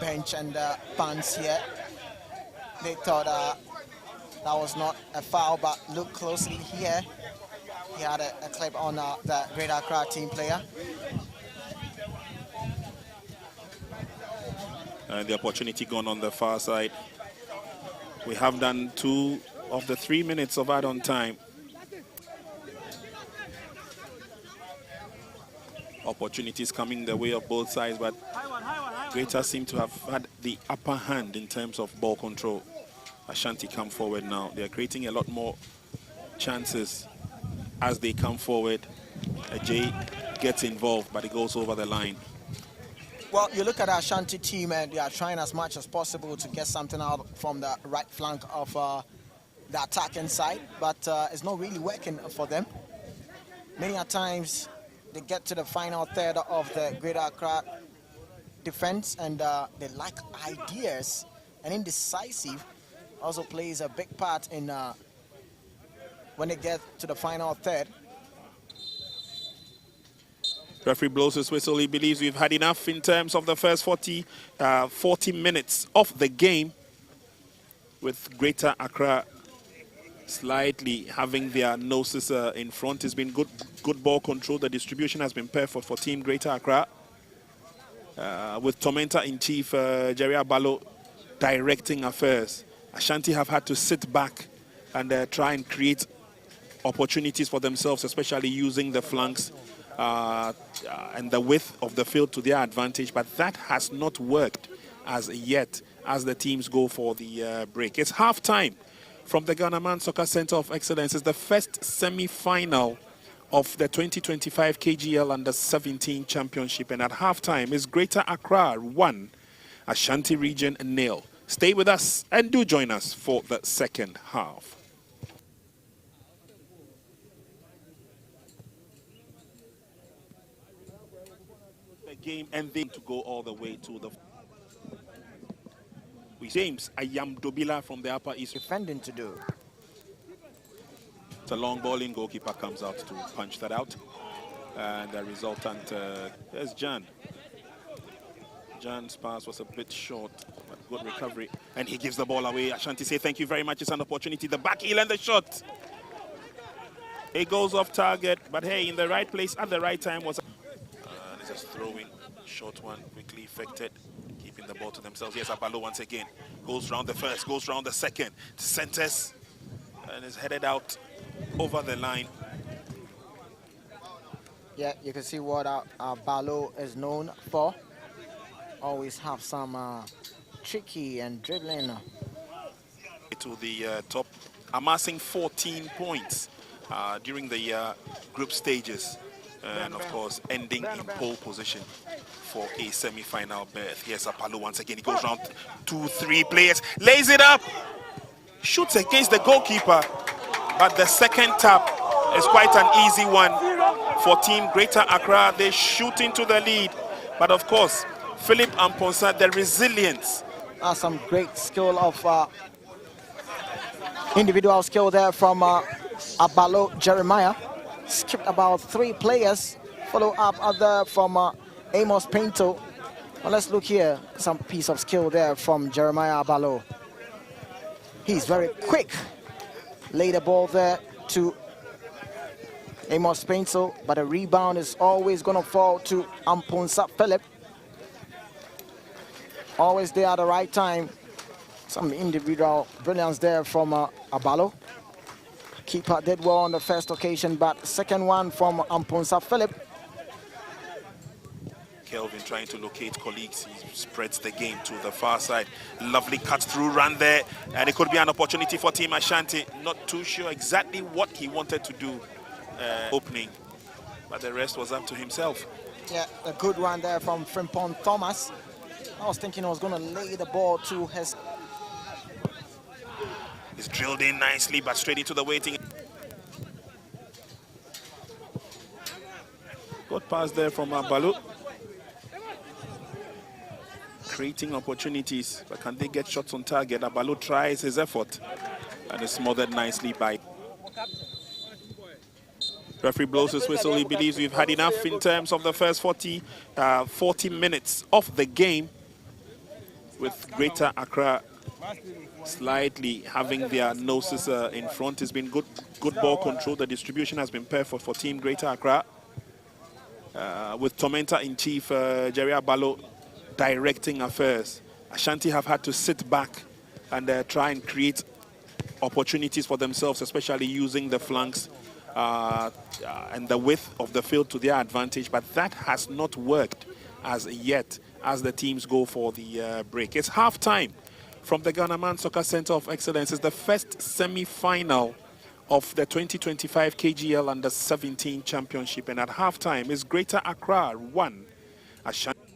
bench and the fans here. They thought that was not a foul, but look closely here. He had a clip on the Greater Accra team player. And the opportunity gone on the far side. We have done 2 of the 3 minutes of add-on time. Opportunities coming the way of both sides, but Greater seem to have had the upper hand in terms of ball control. Ashanti come forward now. They are creating a lot more chances as they come forward. Jay gets involved, but it goes over the line. Well, you look at the Ashanti team and they are trying as much as possible to get something out from the right flank of the attacking side, but it's not really working for them. Many a times they get to the final third of the Greater Accra defense and they lack ideas, and indecisive also plays a big part in when they get to the final third. Referee blows his whistle. He believes we've had enough in terms of the first 40 minutes of the game, with Greater Accra slightly having their noses in front. It's been good ball control. The distribution has been perfect for Team Greater Accra. With Tormentor-in-Chief Jerry Abalo directing affairs, Ashanti have had to sit back and try and create opportunities for themselves, especially using the flanks and the width of the field to their advantage. But that has not worked as yet as the teams go for the break. It's half-time from the Ghana Man Soccer Center of Excellence. It's the first semi-final of the 2025 KGL Under-17 Championship. And at half-time is Greater Accra 1, Ashanti Region 0. Stay with us and do join us for the second half. The game ending to go all the way to the... With James Ayamdobila from the Upper East. Defending to do. It's a long ball in. Goalkeeper comes out to punch that out. And the resultant, there's Jan. Jan's pass was a bit short, but good recovery. And he gives the ball away. Ashanti say thank you very much. It's an opportunity. The back heel and the shot. It goes off target, but hey, in the right place at the right time was... This is throwing. Short one, quickly effected. Keeping the ball to themselves. Here's Abalo once again. Goes round the first, goes round the second. Centers. And is headed out over the line. Yeah, you can see what Abalo is known for. Always have some tricky and dribbling. To the top, amassing 14 points during the group stages. And of course, ending in pole position for a semi-final berth. Here's Apalo once again. He goes round 2-3 players, lays it up, shoots against the goalkeeper. But the second tap is quite an easy one for Team Greater Accra. They shoot into the lead. But of course, Philip Amponsa, the resilience. Some great skill of individual skill there from Abalo Jeremiah. Skipped about 3 players. Follow up other from Amos Pinto. Well, let's look here. Some piece of skill there from Jeremiah Abalo. He's very quick. Lay the ball there to Amos Pinto, but the rebound is always going to fall to Amponsa Philip. Always there at the right time. Some individual brilliance there from Abalo. Keeper did well on the first occasion, but second one from Amponsa Philip. Kelvin trying to locate colleagues. He spreads the game to the far side. Lovely cut-through run there. And it could be an opportunity for Team Ashanti. Not too sure exactly what he wanted to do opening. But the rest was up to himself. Yeah, a good one there from Frimpong Thomas. I was thinking I was going to lay the ball to his... It's drilled in nicely, but straight into the waiting. Good pass there from Abalo. Creating opportunities, but can they get shots on target? Abalo tries his effort and is smothered nicely by... Referee blows his whistle. He believes we've had enough in terms of the first 40 minutes of the game, with Greater Accra slightly having their noses in front. It's been good ball control. The distribution has been perfect for Team Greater Accra. With Tormentor-in-Chief Jerry Abalo directing affairs, Ashanti have had to sit back and try and create opportunities for themselves, especially using the flanks and the width of the field to their advantage. But that has not worked as yet as the teams go for the break. It's half-time from the Ghana Man Soccer Center of Excellence. It's the first semi-final of the 2025 KGL Under-17 Championship. And at halftime is Greater Accra 1, Ashanti.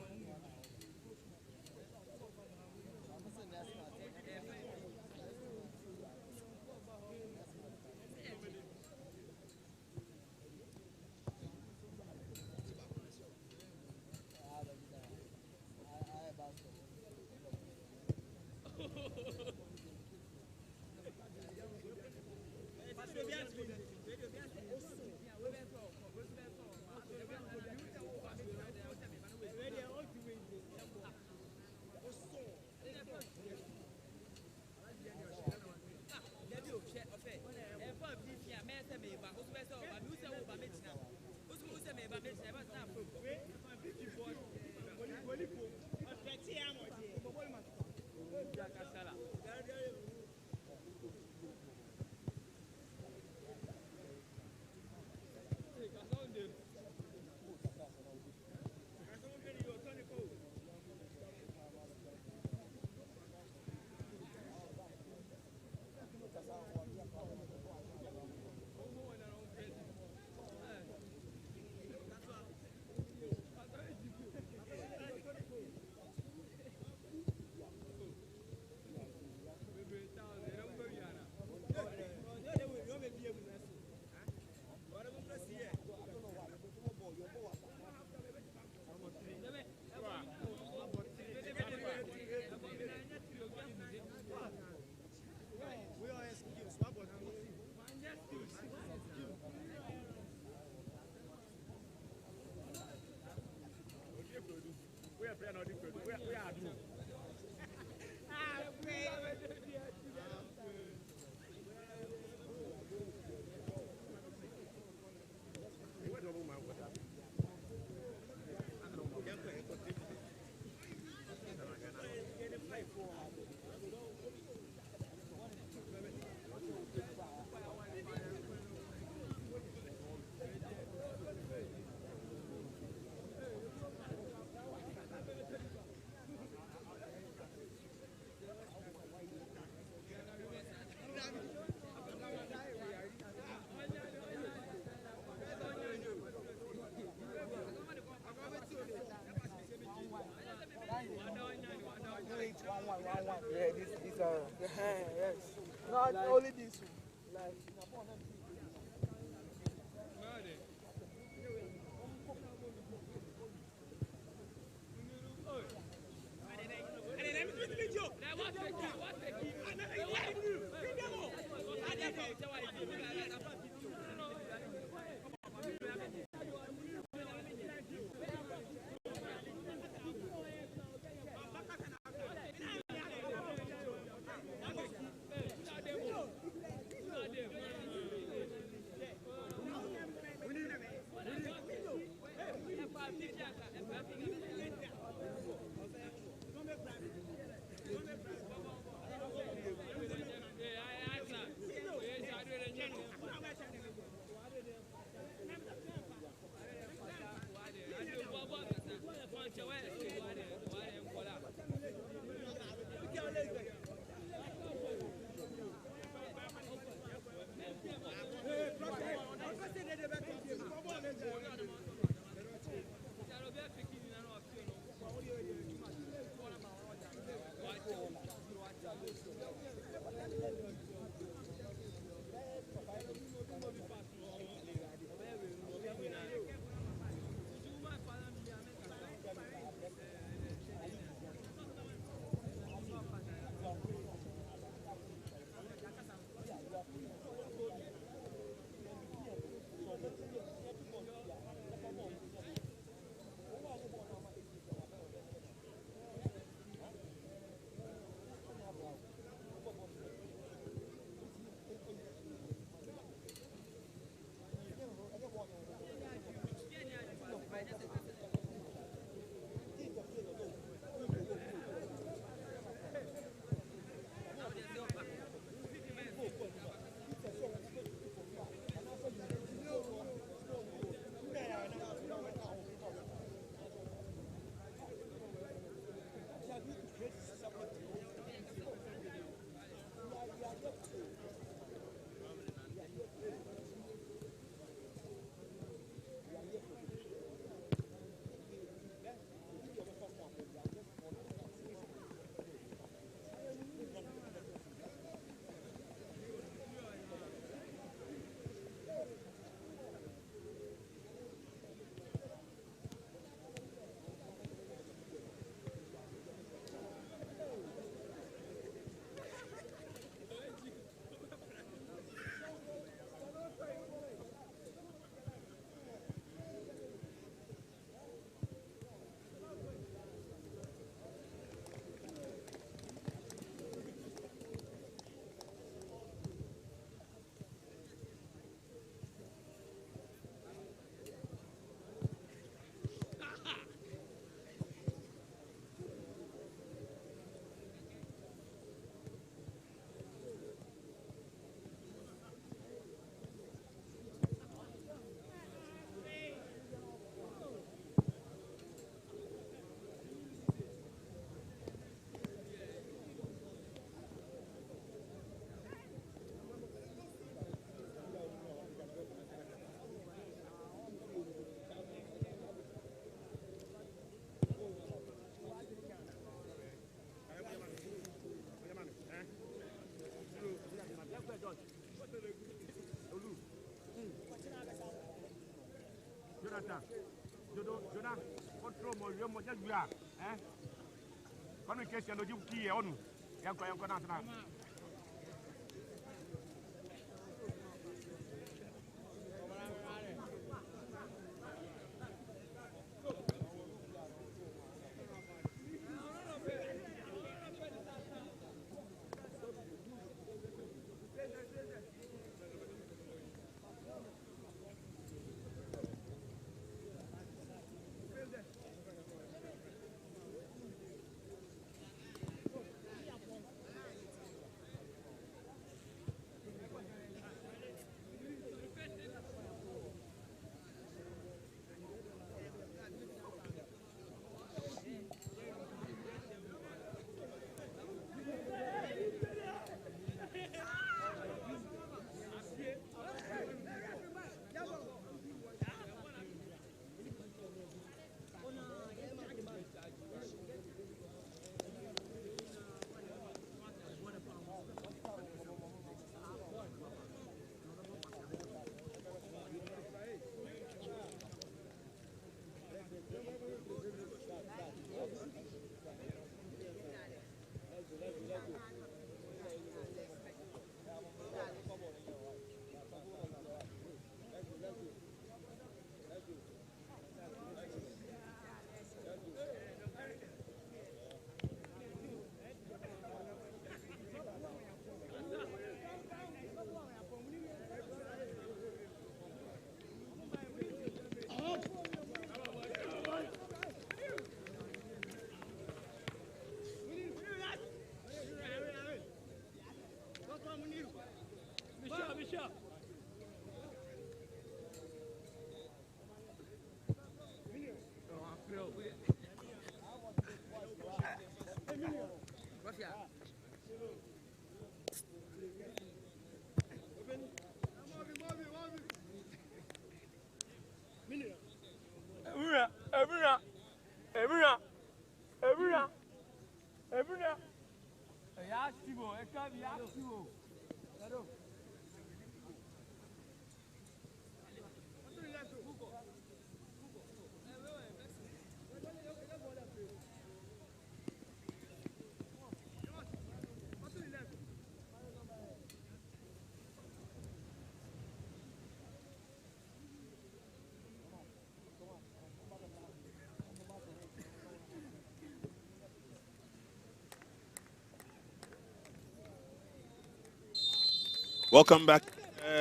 Welcome back.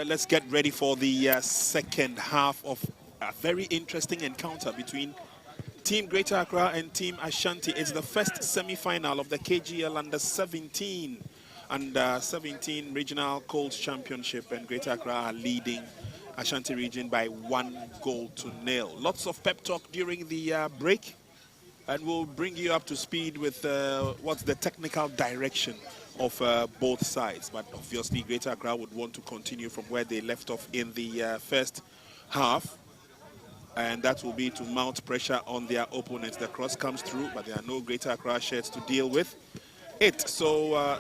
Let's get ready for the second half of a very interesting encounter between Team Greater Accra and Team Ashanti. It's the first semi-final of the KGL Under-17 Under-17 Regional Colts Championship, and Greater Accra are leading Ashanti region by 1-0. Lots of pep talk during the break, and we'll bring you up to speed with what's the technical direction of both sides. But obviously Greater Accra would want to continue from where they left off in the first half, and that will be to mount pressure on their opponents. The cross comes through, but there are no Greater Accra shirts to deal with it. So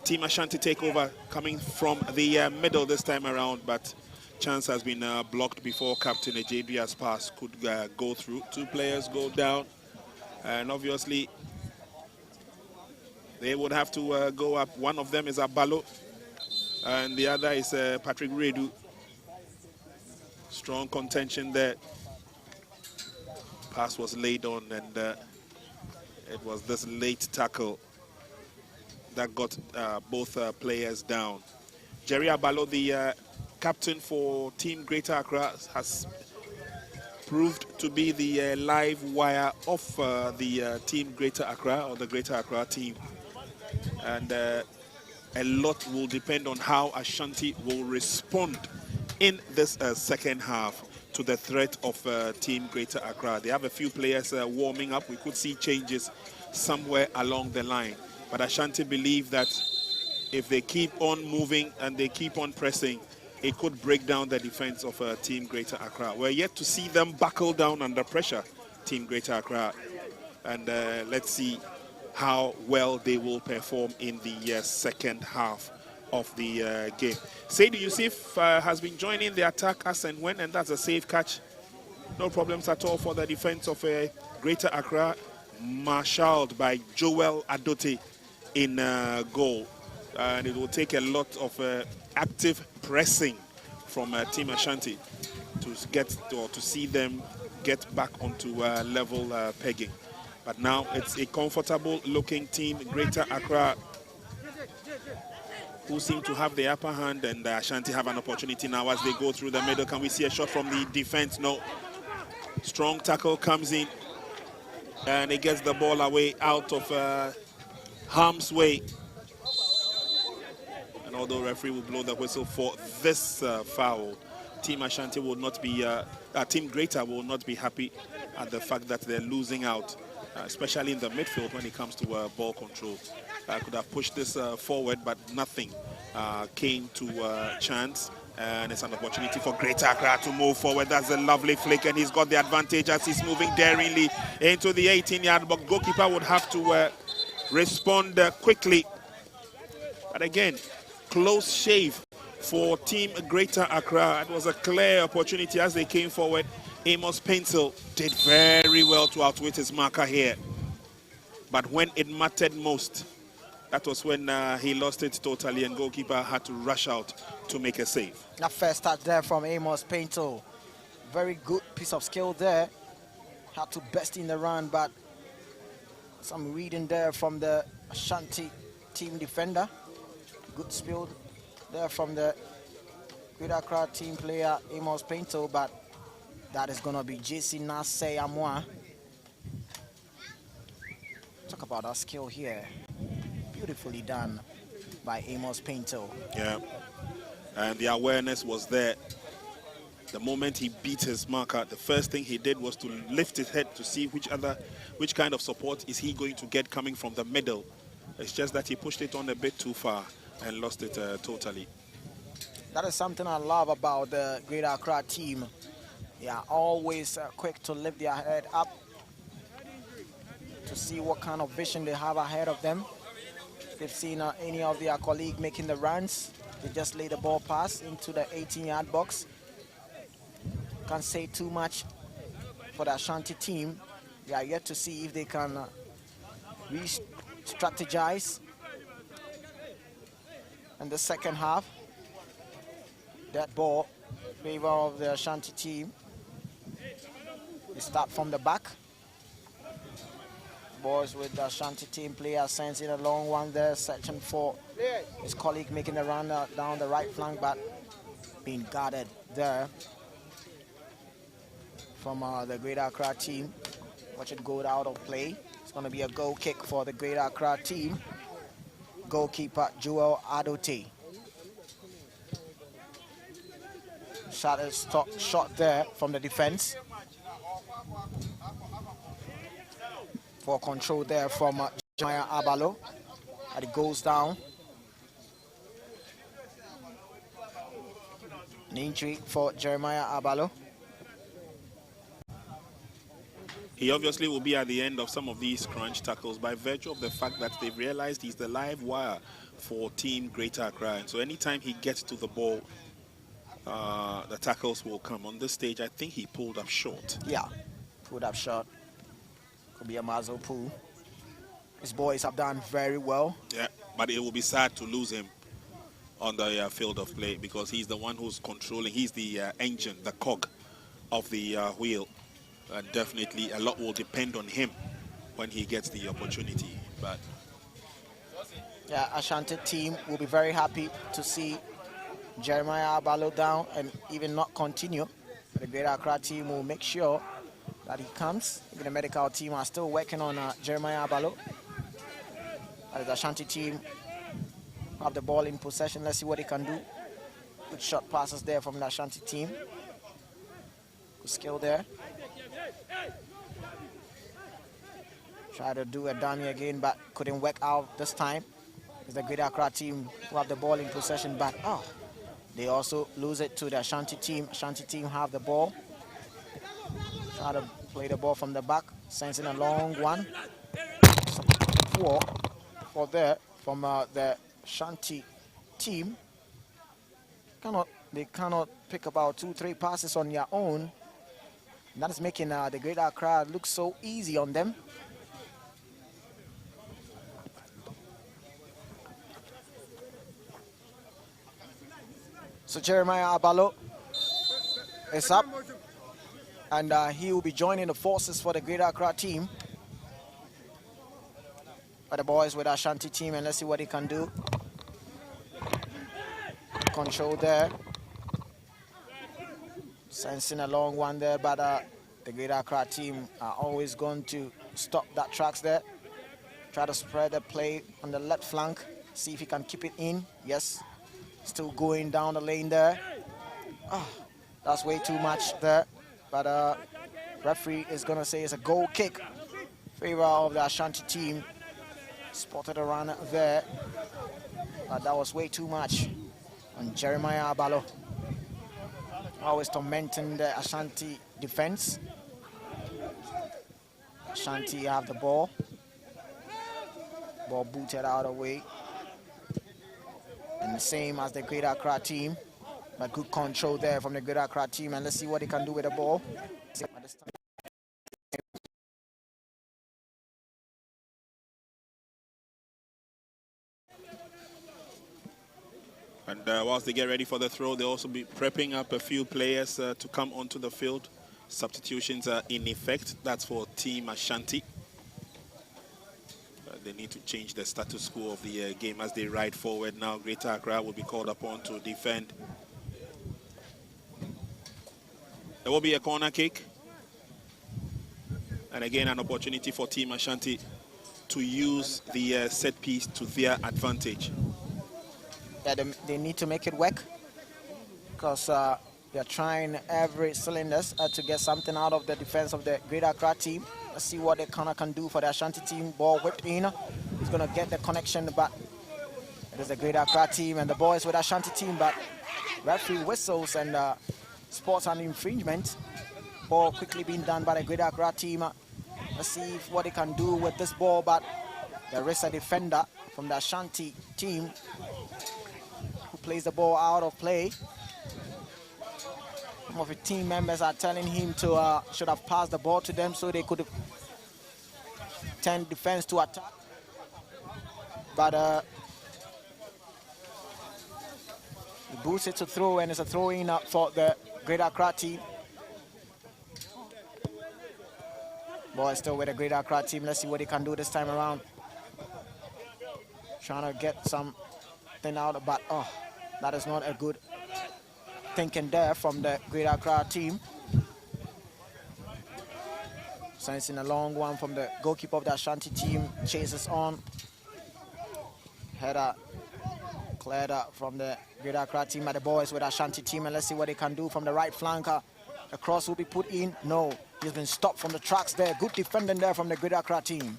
Team Ashanti take over, coming from the middle this time around, but chance has been blocked before Captain Ejebia's pass could go through. Two players go down, and obviously they would have to go up. One of them is Abalo, and the other is Patrick Redu. Strong contention there. Pass was laid on, and it was this late tackle that got both players down. Jerry Abalo, the captain for Team Greater Accra, has proved to be the live wire of the Team Greater Accra, or the Greater Accra team. And a lot will depend on how Ashanti will respond in this second half to the threat of Team Greater Accra. They have a few players warming up. We could see changes somewhere along the line. But Ashanti believe that if they keep on moving and they keep on pressing, it could break down the defense of Team Greater Accra. We're yet to see them buckle down under pressure, Team Greater Accra. And let's see how well they will perform in the second half of the game. Seydou Yusuf has been joining the attack as and when, and that's a safe catch. No problems at all for the defense of Greater Accra, marshaled by Joel Adote in goal. And it will take a lot of active pressing from Team Ashanti to get or to see them get back onto level pegging. But now it's a comfortable looking team, Greater Accra, who seem to have the upper hand, and Ashanti have an opportunity now as they go through the middle. Can we see a shot from the defense? No. Strong tackle comes in, and it gets the ball away out of harm's way. And although referee will blow the whistle for this foul, Team Ashanti will not be, Team Greater will not be happy at the fact that they're losing out, especially in the midfield when it comes to ball control. Could have pushed this forward, but nothing came to chance. And it's an opportunity for Greater Accra to move forward. That's a lovely flick, and he's got the advantage as he's moving daringly into the 18-yard box. Goalkeeper would have to respond quickly. But again, close shave for Team Greater Accra. It was a clear opportunity as they came forward. Amos Pencil did very well to outwit his marker here. But when it mattered most, that was when he lost it totally, and goalkeeper had to rush out to make a save. That first touch there from Amos Pinto. Very good piece of skill there. Had to best in the run, but some reading there from the Ashanti team defender. Good spill there from the Greater Accra team player Amos Pinto, but that is going to be JC Nase Amwa. Talk about that skill here. Beautifully done by Amos Pinto. Yeah, and the awareness was there. The moment he beat his marker, the first thing he did was to lift his head to see which kind of support is he going to get coming from the middle. It's just that he pushed it on a bit too far and lost it totally. That is something I love about the Greater Accra team. They are always quick to lift their head up to see what kind of vision they have ahead of them. They've seen any of their colleagues making the runs. They just lay the ball pass into the 18-yard box. Can't say too much for the Ashanti team. They are yet to see if they can re-strategize in the second half. That ball in favor of the Ashanti team. They start from the back. Boys with the Ashanti team player sends in a long one there, searching for his colleague making the run down the right flank, but being guarded there from the Greater Accra team. Watch it go out of play. It's going to be a goal kick for the Greater Accra team. Goalkeeper Joel Adote. Shot there from the defense. For control there from Jeremiah Abalo. And it goes down. An injury for Jeremiah Abalo. He obviously will be at the end of some of these crunch tackles by virtue of the fact that they've realized he's the live wire for Team Greater Accra. And so anytime he gets to the ball, the tackles will come. On this stage, I think he pulled up short. Yeah, pulled up short. Could be a muzzle pull. His boys have done very well. Yeah, but it will be sad to lose him on the field of play because he's the one who's controlling. He's the engine, the cog of the wheel. Definitely a lot will depend on him when he gets the opportunity. But yeah, Ashanti team will be very happy to see Jeremiah Abalo down and even not continue. The Greater Accra team will make sure that he comes. Even the medical team are still working on Jeremiah Abalo. The Ashanti team have the ball in possession. Let's see what they can do. Good shot passes there from the Ashanti team. Good skill there. Try to do a dummy again, but couldn't work out this time. It's the Greater Accra team who have the ball in possession, but they also lose it to the Ashanti team. Ashanti team have the ball. Try to play the ball from the back, sends in a long one. For there from the Ashanti team. They cannot pick about 2-3 passes on their own. That is making the Greater Accra look so easy on them. So Jeremiah Abalo is up, and he will be joining the forces for the Greater Accra team. But the boys with Ashanti team, and let's see what he can do. Control there. Sensing a long one there, but the Greater Accra team are always going to stop that tracks there. Try to spread the play on the left flank. See if he can keep it in. Yes. Still going down the lane there. Oh, that's way too much there. But referee is going to say it's a goal kick. Favor of the Ashanti team. Spotted a run there. But that was way too much on Jeremiah Abalo. Always tormenting the Ashanti defense. Ashanti have the ball. Ball booted out of the way. And the same as the Greater Accra team. But good control there from the Greater Accra team. And let's see what they can do with the ball. And whilst they get ready for the throw, they'll also be prepping up a few players to come onto the field. Substitutions are in effect. That's for Team Ashanti. They need to change the status quo of the game as they ride forward now. Greater Accra will be called upon to defend. There will be a corner kick. And again, an opportunity for Team Ashanti to use the set piece to their advantage. Yeah, they need to make it work because they're trying every cylinders to get something out of the defense of the Greater Accra team. Let's see what they can do for the Ashanti team. Ball whipped in. He's going to get the connection, but it is the Greater Accra team and the boys with the Ashanti team, but referee whistles and sports an infringement. Ball quickly being done by the Greater Accra team. Let's see what they can do with this ball, but there is a defender from the Ashanti team who plays the ball out of play. Some of the team members are telling him to should have passed the ball to them so they could have turned defense to attack. But he boosts it to throw, and it's a throw-in for the Greater Accra team. Ball is still with the Greater Accra team. Let's see what he can do this time around. Trying to get something out, but that is not a good thinking there from the Greater Accra team. Sensing a long one from the goalkeeper of the Ashanti team. Chases on. Header cleared up from the Greater Accra team at the boys with the Ashanti team. And let's see what they can do from the right flanker. The cross will be put in. No, he's been stopped from the tracks there. Good defending there from the Greater Accra team.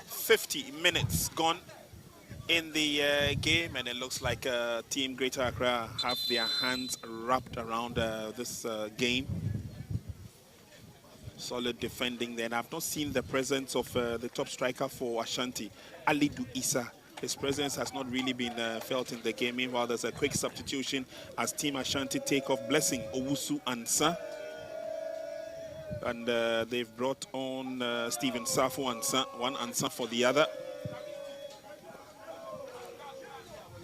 50 minutes gone in the game, and it looks like Team Greater Accra have their hands wrapped around this game. Solid defending there, and I've not seen the presence of the top striker for Ashanti, Alidu Issa. His presence has not really been felt in the game. Meanwhile, there's a quick substitution as Team Ashanti take off Blessing Owusu Ansa. And they've brought on Stephen Safu Ansa, one Ansa for the other.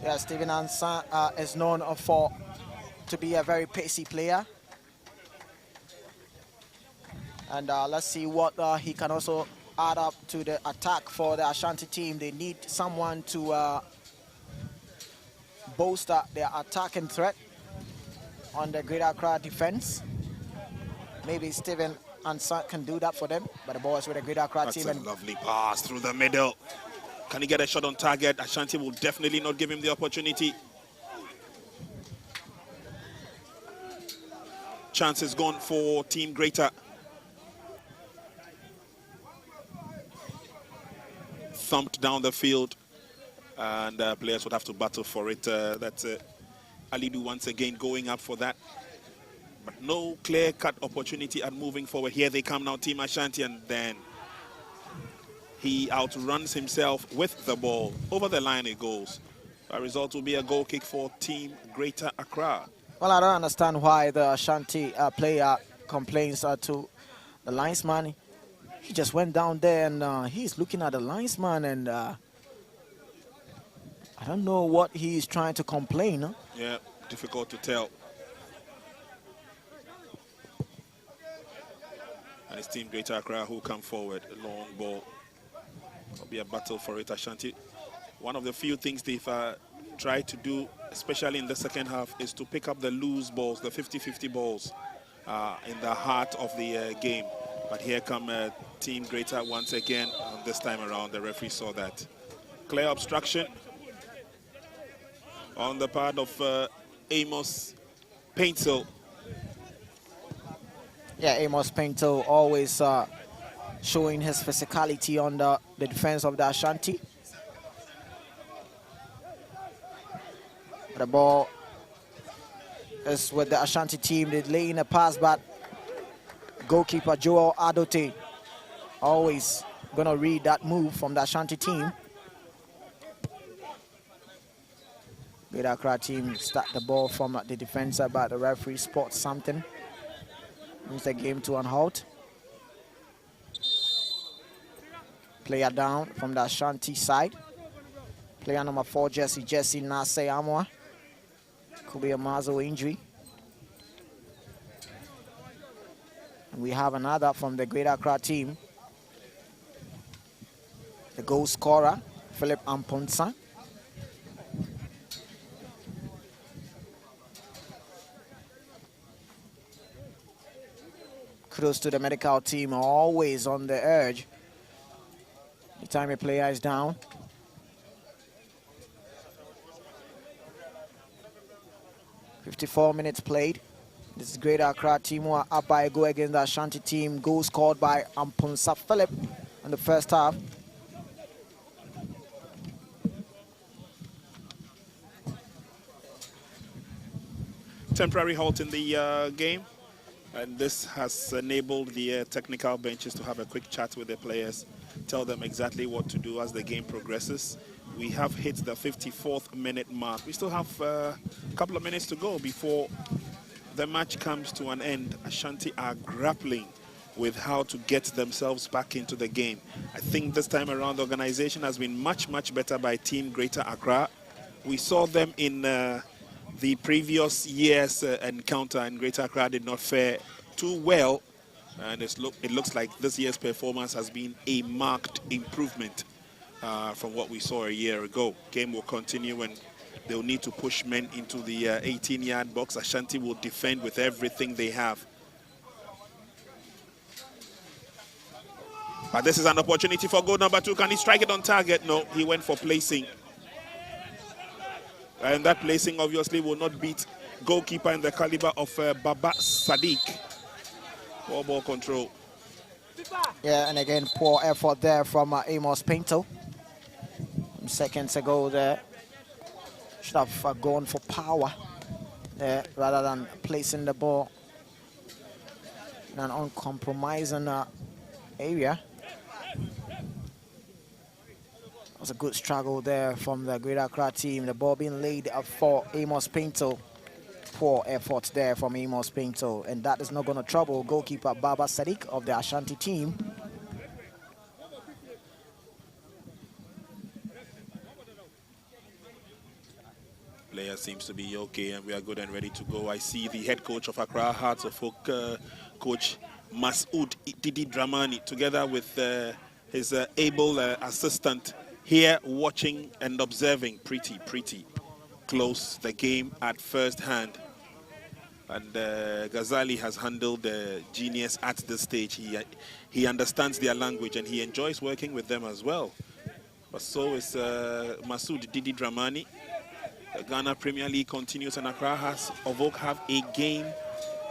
Yeah, Stephen Ansa is known to be a very pacey player. And let's see what he can also add up to the attack for the Ashanti team. They need someone to bolster their attacking threat on the Greater Accra defense. Maybe Stephen Ansa can do that for them, but the boys with the Greater Accra team. That's a lovely pass through the middle. Can he get a shot on target? Ashanti will definitely not give him the opportunity. Chance is gone for Team Greater. Thumped down the field, and players would have to battle for it. That's Alidu once again going up for that. But no clear-cut opportunity at moving forward. Here they come now, Team Ashanti, and then he outruns himself with the ball. Over the line it goes. The result will be a goal kick for Team Greater Accra. Well, I don't understand why the Ashanti player complains to the linesman. He just went down there and he's looking at the linesman and I don't know what he's trying to complain. Huh? Yeah, difficult to tell. And it's Team Greater Accra who come forward. A long ball. It'll be a battle for it, Ashanti. One of the few things they've tried to do, especially in the second half, is to pick up the loose balls, the 50-50 balls in the heart of the game. But here come Team Greater once again. This time around, the referee saw that. Clear obstruction on the part of Amos Paintel. Yeah, Amos Paintel always showing his physicality on the defense of the Ashanti. The ball is with the Ashanti team. They lay in a pass, but goalkeeper Joel Adote always gonna read that move from the Ashanti team. Good Accra team start the ball from the defense, but the referee spots something. Moves the game to a halt. Player down from the Ashanti side. Player number 4, Jesse Nase Amwa. Could be a muzzle injury. And we have another from the Greater Accra team. The goal scorer, Philip Amponsa. Kudos to the medical team, always on the edge. The time a player is down. .54 played. This is Greater Accra team who are up by a goal against the Ashanti team. Goal scored by Amponsa Philip in the first half. Temporary halt in the game. And this has enabled the technical benches to have a quick chat with the players, tell them exactly what to do as the game progresses. We have hit the 54th minute mark. We still have a couple of minutes to go before the match comes to an end. Ashanti are grappling with how to get themselves back into the game. I think this time around the organization has been much, much better by Team Greater Accra. We saw them in the previous year's encounter, and Greater Accra did not fare too well. And it looks like this year's performance has been a marked improvement from what we saw a year ago. Game will continue and they'll need to push men into the 18-yard box. Ashanti will defend with everything they have. But this is an opportunity for goal number 2. Can he strike it on target? No, he went for placing. And that placing obviously will not beat goalkeeper in the caliber of Baba Sadiq. Poor ball control. Yeah, and again, poor effort there from Amos Paintel. Seconds ago there. Should have gone for power there rather than placing the ball in an uncompromising area. It was a good struggle there from the Greater Accra team. The ball being laid up for Amos Paintel. Poor effort there from Amos Paintel. And that is not going to trouble goalkeeper Baba Sadiq of the Ashanti team. Player seems to be okay and we are good and ready to go. I see the head coach of Accra Hearts of Oak, Coach Masoud Didi Dramani, together with his able assistant, here watching and observing pretty close the game at first hand. And Ghazali has handled the genius at this stage. He understands their language and he enjoys working with them as well. But so is Masoud Didi Dramani. The Ghana Premier League continues and Accra Hearts of Oak have a game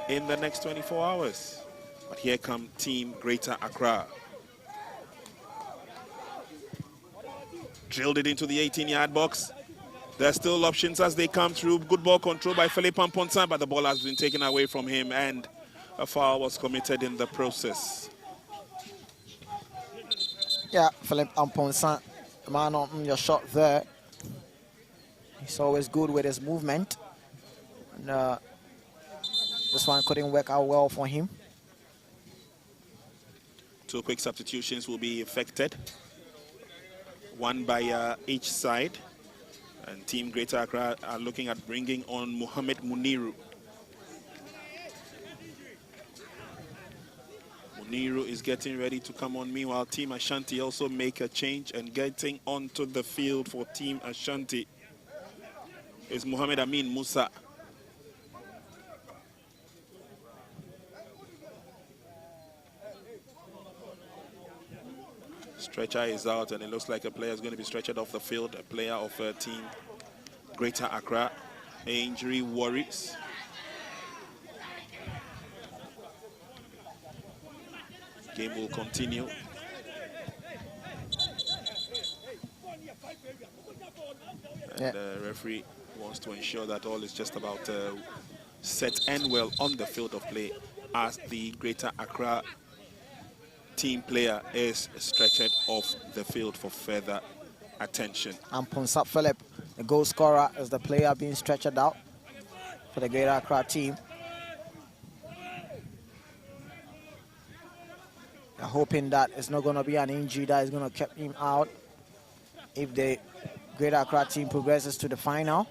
in the next 24 hours. But here come Team Greater Accra. Drilled it into the 18-yard box. There's still options as they come through. Good ball control by Philippe Amponsa, but the ball has been taken away from him and a foul was committed in the process. Yeah, Philippe Amponsa, man on your shot there. He's always good with his movement. And This one couldn't work out well for him. 2 quick substitutions will be effected, one by each side. And Team Greater Accra are looking at bringing on Mohamed Muniru. Muniru is getting ready to come on. Meanwhile, Team Ashanti also make a change, and getting onto the field for Team Ashanti is Mohamed Amin Musa. Stretcher is out, and it looks like a player is going to be stretchered off the field, a player of Team Greater Accra. Injury worries. Game will continue. And the referee wants to ensure that all is just about set and well on the field of play as the Greater Accra team player is stretched off the field for further attention. And Ponsap Philip, the goal scorer, is the player being stretched out for the Greater Accra team. They're hoping that it's not going to be an injury that is going to keep him out if the Greater Accra team progresses to the final.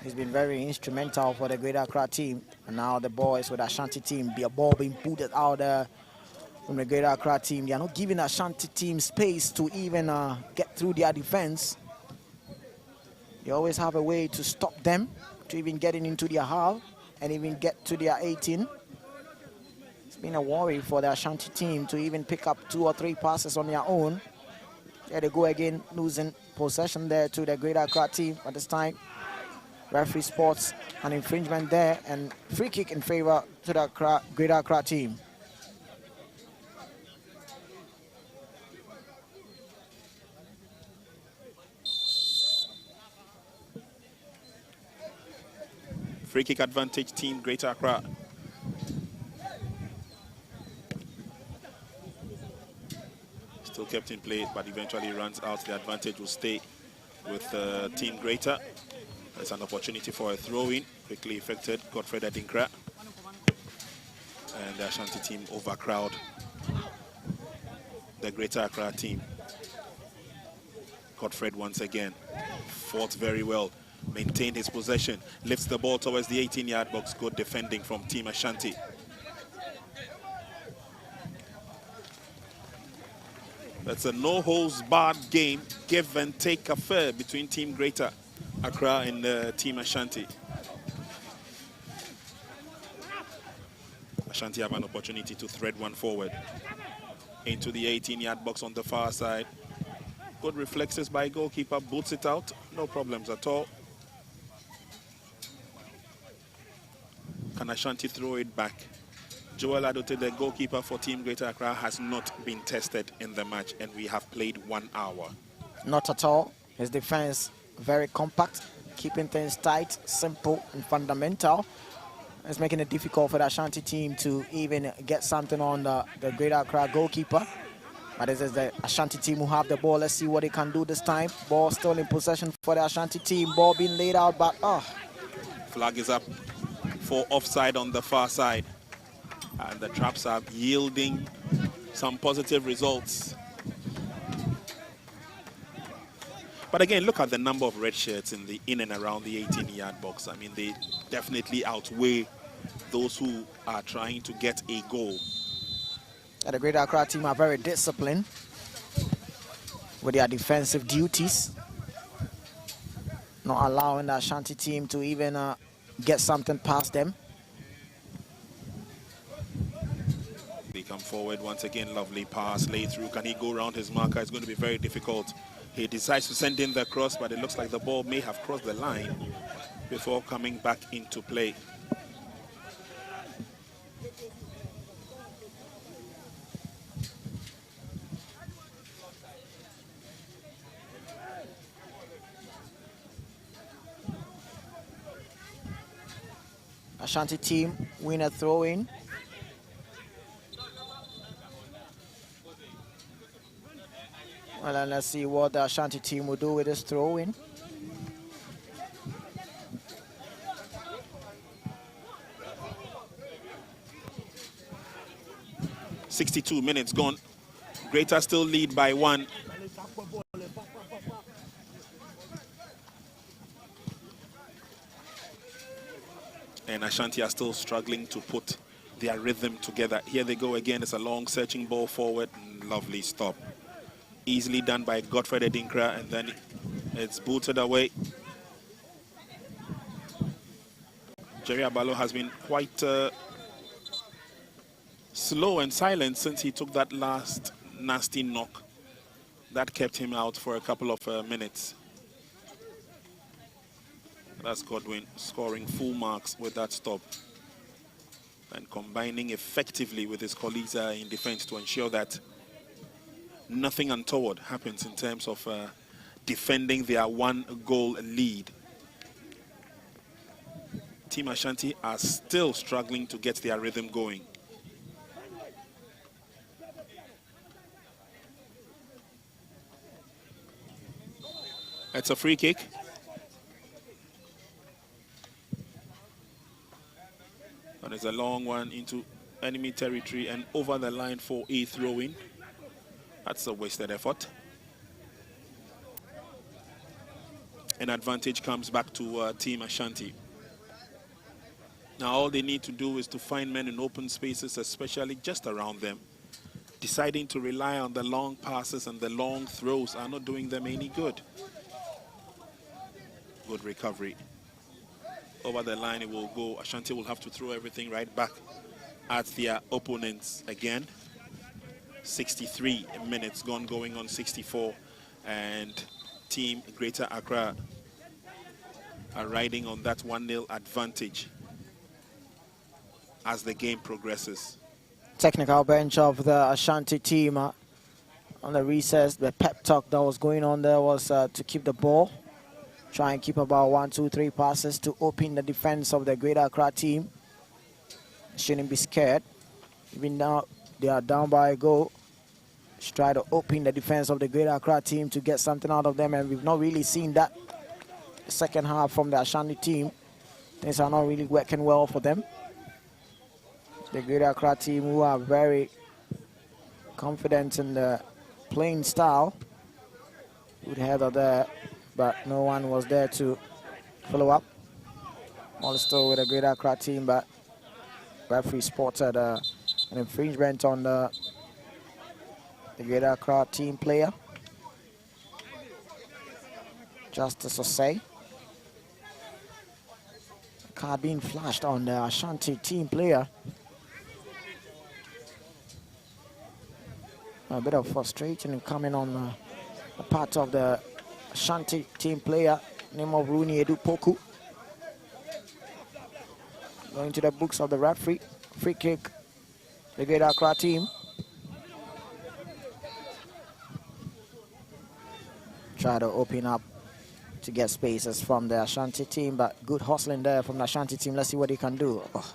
He's been very instrumental for the Greater Accra team. And now the boys with the Ashanti team, the ball being booted out there from the Greater Accra team. They are not giving the Ashanti team space to even get through their defense. They always have a way to stop them, to even getting into their half and even get to their 18. It's been a worry for the Ashanti team to even pick up 2 or 3 passes on their own. There they go again, losing possession there to the Greater Accra team at this time. Referee spots an infringement there, and free kick in favor to the Greater Accra team. Free kick advantage, Team Greater Accra. Still kept in play, but eventually runs out. The advantage will stay with Team Greater. There's an opportunity for a throw-in, quickly effected. Godfred Adinkra. And the Ashanti team overcrowd the Greater Accra team. Godfred once again fought very well, maintained his possession, lifts the ball towards the 18-yard box. Good defending from Team Ashanti. That's a no-holds-barred game, give and take affair between Team Greater Accra and Team Ashanti. Ashanti have an opportunity to thread one forward into the 18-yard box on the far side. Good reflexes by goalkeeper, boots it out, no problems at all. Can Ashanti throw it back? Joel Adote, the goalkeeper for Team Greater Accra, has not been tested in the match, and we have played 1 hour. Not at all. His defense very compact, keeping things tight, simple and fundamental. It's making it difficult for the Ashanti team to even get something on the Greater Accra goalkeeper. But this is the Ashanti team who have the ball. Let's see what they can do this time. Ball still in possession for the Ashanti team. Ball being laid out, but Flag is up for offside on the far side. And the traps are yielding some positive results. But again, look at the number of red shirts in and around the 18-yard box. I mean, they definitely outweigh those who are trying to get a goal. The Greater Accra team are very disciplined with their defensive duties, not allowing the Ashanti team to even get something past them. They come forward once again, lovely pass, laid through. Can he go around his marker? It's going to be very difficult. He decides to send in the cross, but it looks like the ball may have crossed the line before coming back into play. Ashanti team win a throw-in. Well, and let's see what the Ashanti team will do with this throw-in. 62 minutes gone. Greater still lead by 1. And Ashanti are still struggling to put their rhythm together. Here they go again. It's a long searching ball forward. Lovely stop. Easily done by Godfred Edinkra, and then it's booted away. Jerry Abalo has been quite slow and silent since he took that last nasty knock. That kept him out for a couple of minutes. That's Godwin scoring full marks with that stop and combining effectively with his colleagues in defense to ensure that nothing untoward happens in terms of defending their 1-goal lead. Team Ashanti are still struggling to get their rhythm going. It's a free kick. And it's a long one into enemy territory and over the line for a throw-in. That's a wasted effort. An advantage comes back to Team Ashanti. Now all they need to do is to find men in open spaces, especially just around them. Deciding to rely on the long passes and the long throws are not doing them any good. Good recovery. Over the line it will go. Ashanti will have to throw everything right back at their opponents again. 63 minutes gone, going on 64, and Team Greater Accra are riding on that 1-0 advantage as the game progresses. Technical bench of the Ashanti team on the recess. The pep talk that was going on there was to keep the ball. Try and keep about 1, 2, 3 passes to open the defense of the Greater Accra team. Shouldn't be scared. Even now they are down by a goal. Should try to open the defense of the Greater Accra team to get something out of them, and we've not really seen that the second half from the Ashanti team. Things are not really working well for them. The Greater Accra team, who are very confident in the playing style, good header there, but no one was there to follow up. All still with the Greater Accra team, but referee spotted an infringement on the Greater Accra team player. Justice Osei. Card being flashed on the Ashanti team player. A bit of frustration coming on the part of the Ashanti team player, name of Rooney Edupoku. Going to the books of the referee. Free kick, the Greater Accra team. Try to open up to get spaces from the Ashanti team, but good hustling there from the Ashanti team. Let's see what he can do. Oh.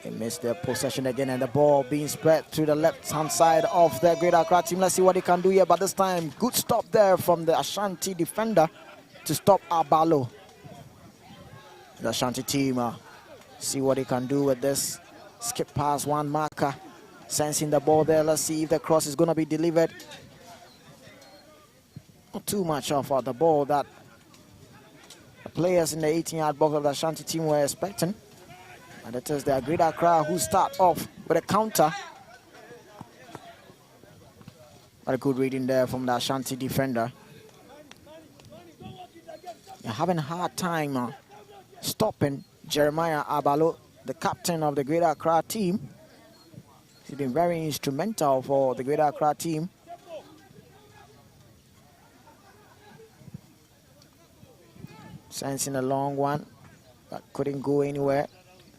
They missed their possession again, and the ball being spread to the left-hand side of the Greater Accra team. Let's see what he can do here, but this time, good stop there from the Ashanti defender to stop Abalo. The Ashanti team, see what he can do with this. Skip past one marker, sensing the ball there. Let's see if the cross is going to be delivered. Not too much of the ball that the players in the 18-yard box of the Ashanti team were expecting. And it is the Greater Accra who start off with a counter. But a good reading there from the Ashanti defender. They're having a hard time stopping Jeremiah Abalo, the captain of the Greater Accra team. He's been very instrumental for the Greater Accra team. Sensing a long one, but couldn't go anywhere.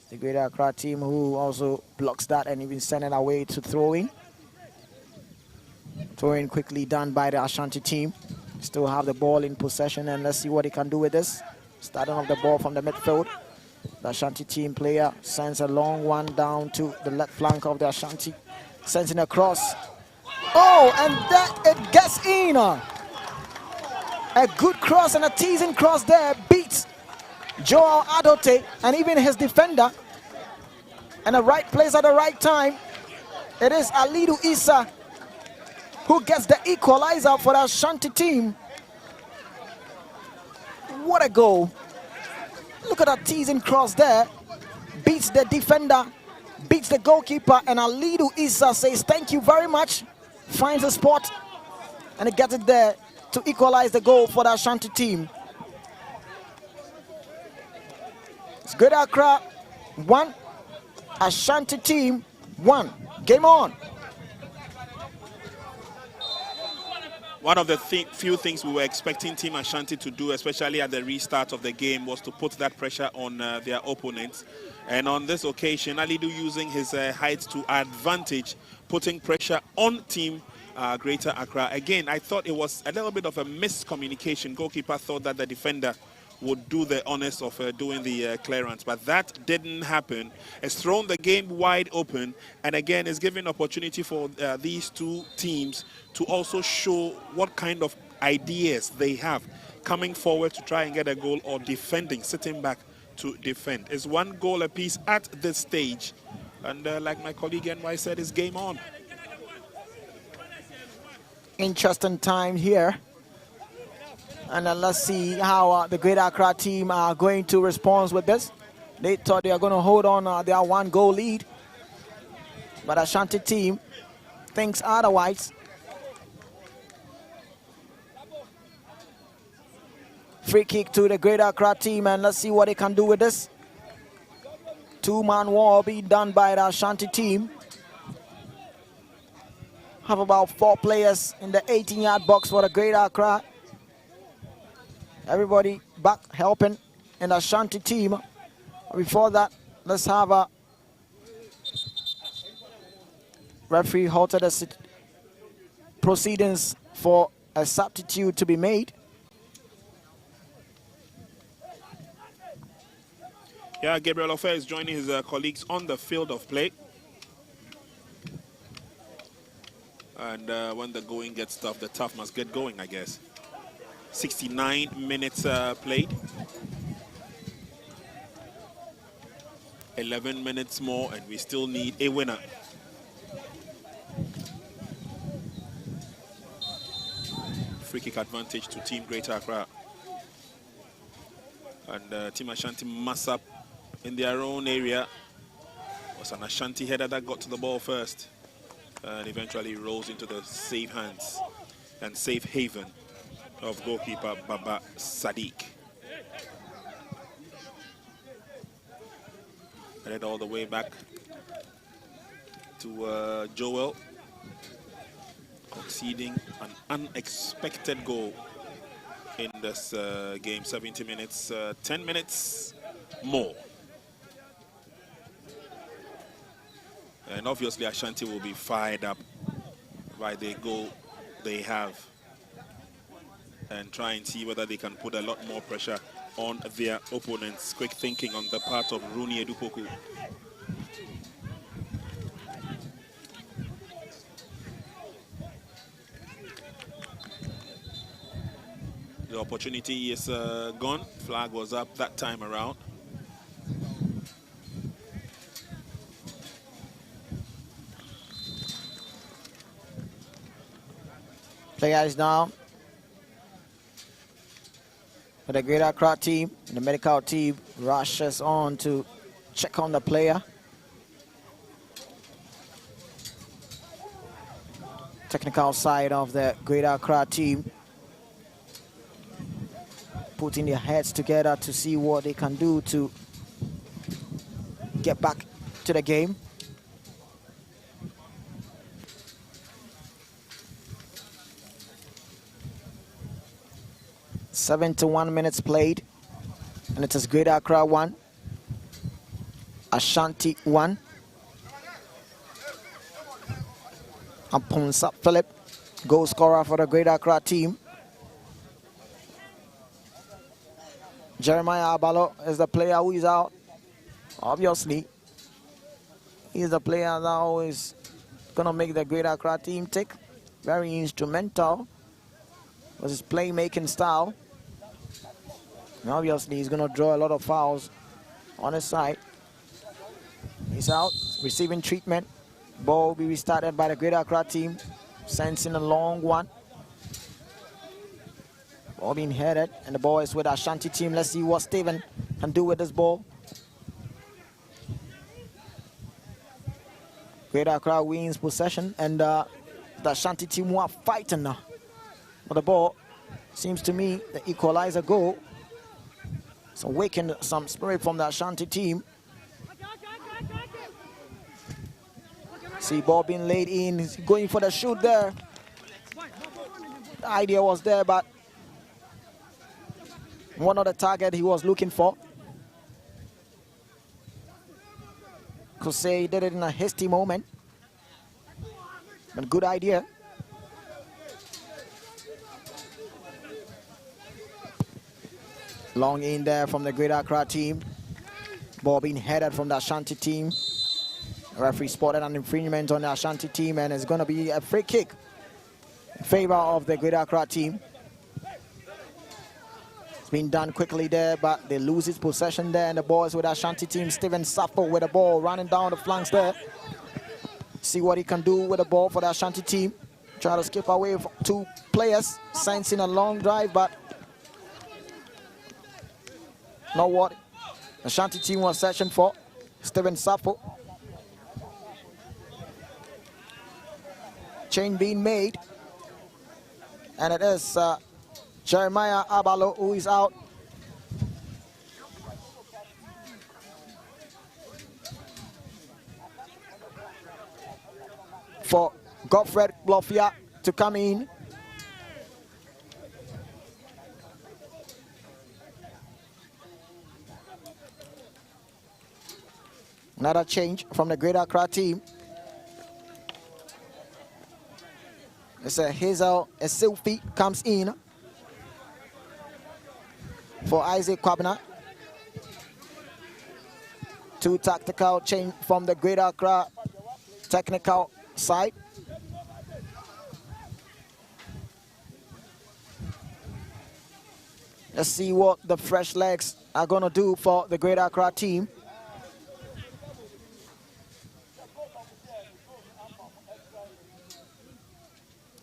The Greater Accra team who also blocks that and even send it away to throwing. Throwing quickly done by the Ashanti team. Still have the ball in possession, and let's see what he can do with this. Starting off the ball from the midfield. The Ashanti team player sends a long one down to the left flank of the Ashanti. Sends in a cross. Oh, and that it gets in. A good cross and a teasing cross there beats Joel Adote and even his defender. and the right place at the right time. It is Alidu Issa who gets the equalizer for the Ashanti team. What a goal. Look at that teasing cross there. Beats the defender, beats the goalkeeper, and Alidu Issa says thank you very much. Finds a spot, and he gets it there to equalize the goal for the Ashanti team. It's Greater Accra 1, Ashanti team 1. Game on. One of the few things we were expecting Team Ashanti to do, especially at the restart of the game, was to put that pressure on their opponents. And on this occasion, Alidu using his height to advantage, putting pressure on Team Greater Accra. Again, I thought it was a little bit of a miscommunication. Goalkeeper thought that the defender would do the honors of doing the clearance, but that didn't happen. It's thrown the game wide open, and again, it's giving opportunity for these two teams to also show what kind of ideas they have coming forward to try and get a goal, or defending, sitting back to defend. It's one goal apiece at this stage, and like my colleague NY said, it's game on. Interesting time here. And then let's see how the Greater Accra team are going to respond with this. They thought they are going to hold on their 1-goal lead, but Ashanti team thinks otherwise. Free kick to the Greater Accra team, and let's see what they can do with this. 2-man wall being done by the Ashanti team. Have about 4 players in the 18-yard box for the Greater Accra. Everybody back helping in the Ashanti team. Before that, let's have a referee halted the proceedings for a substitute to be made. Yeah, Gabriel Ofer is joining his colleagues on the field of play. And when the going gets tough, the tough must get going, I guess. 69 minutes played. 11 minutes more, and we still need a winner. Free kick advantage to Team Greater Accra. And Team Ashanti mess up in their own area. It was an Ashanti header that got to the ball first, and eventually rolls into the safe hands and safe haven of goalkeeper Baba Sadiq. Headed all the way back to Joel, conceding an unexpected goal in this game. 70 minutes, 10 minutes more. And obviously Ashanti will be fired up by the goal they have, and try and see whether they can put a lot more pressure on their opponents. Quick thinking on the part of Rooney Edupoku. The opportunity is gone. Flag was up that time around. Player is down. But the Greater Accra team and the medical team rushes on to check on the player. Technical side of the Greater Accra team putting their heads together to see what they can do to get back to the game. .71 minutes played, and it is Greater Accra 1, Ashanti 1. Amponsa Philip, goal scorer for the Greater Accra team. Jeremiah Abalo is the player who is out. Obviously, he's the player that always gonna make the Greater Accra team tick. Very instrumental with his playmaking style. And obviously, he's going to draw a lot of fouls on his side. He's out, receiving treatment. Ball will be restarted by the Greater Accra team. Sensing a long one. Ball being headed, and the ball is with Ashanti team. Let's see what Steven can do with this ball. Greater Accra wins possession, and the Ashanti team were fighting now for the ball. Seems to me the equalizer goal. So awakened some spirit from the Ashanti team. See ball being laid in. He's going for the shoot there. The idea was there, but one of the target he was looking for. Could say he did it in a hasty moment. But good idea. Long in there from the Greater Accra team. Ball being headed from the Ashanti team. The referee spotted an infringement on the Ashanti team, and it's going to be a free kick in favor of the Greater Accra team. It's been done quickly there, but they lose its possession there, and the ball is with the Ashanti team. Steven Sappho with the ball running down the flanks there. See what he can do with the ball for the Ashanti team. Try to skip away from two players, sensing a long drive, but not what Ashanti team was searching for. Steven Sappho. Change being made, and it is Jeremiah Abalo who is out. For Godfred Blofia to come in. Another change from the Greater Accra team. It's a Hazel Esilfi comes in for Isaac Kwabena. Two tactical change from the Greater Accra technical side. Let's see what the fresh legs are going to do for the Greater Accra team.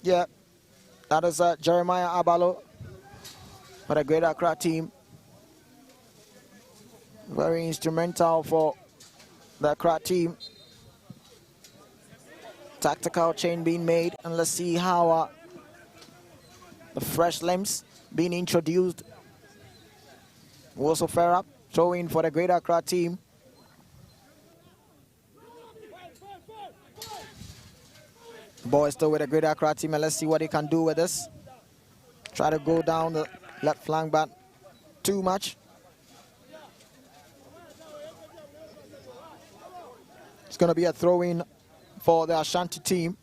Yeah, that is Jeremiah Abalo for the Greater Accra team. Very instrumental for the Accra team. Tactical change being made, and let's see how the fresh limbs being introduced. Also fair up, throwing for the Greater Accra team. Ball is still with the Greater Accra team, and let's see what he can do with this. Try to go down the left flank, but too much. It's going to be a throw-in for the Ashanti team.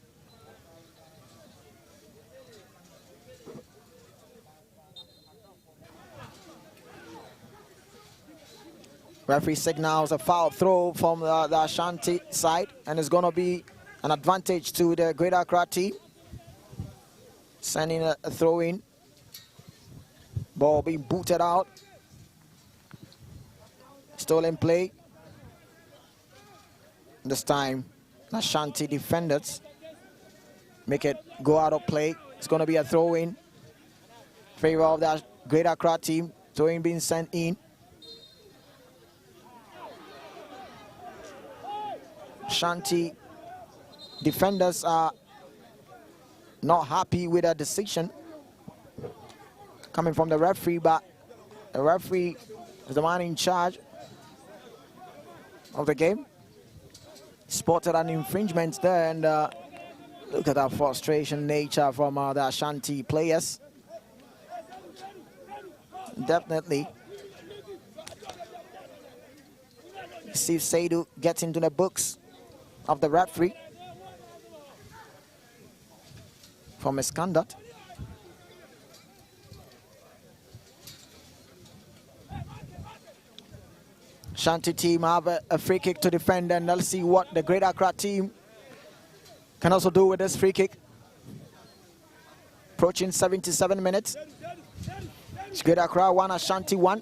Referee signals a foul throw from the Ashanti side, and it's going to be an advantage to the Greater Accra team. Sending a throw-in. Ball being booted out. Still in play. This time, Ashanti defenders make it go out of play. It's going to be a throw-in in favor of the Greater Accra team. Throw-in being sent in. Ashanti defenders are not happy with a decision coming from the referee, but the referee is the man in charge of the game. Spotted an infringement there, and look at that frustration nature from the Ashanti players. Definitely. Steve Saidu gets into the books of the referee for misconduct. Ashanti team have a free kick to defend, and let's see what the Greater Accra team can also do with this free kick. Approaching 77 minutes. It's Greater Accra 1, Ashanti 1.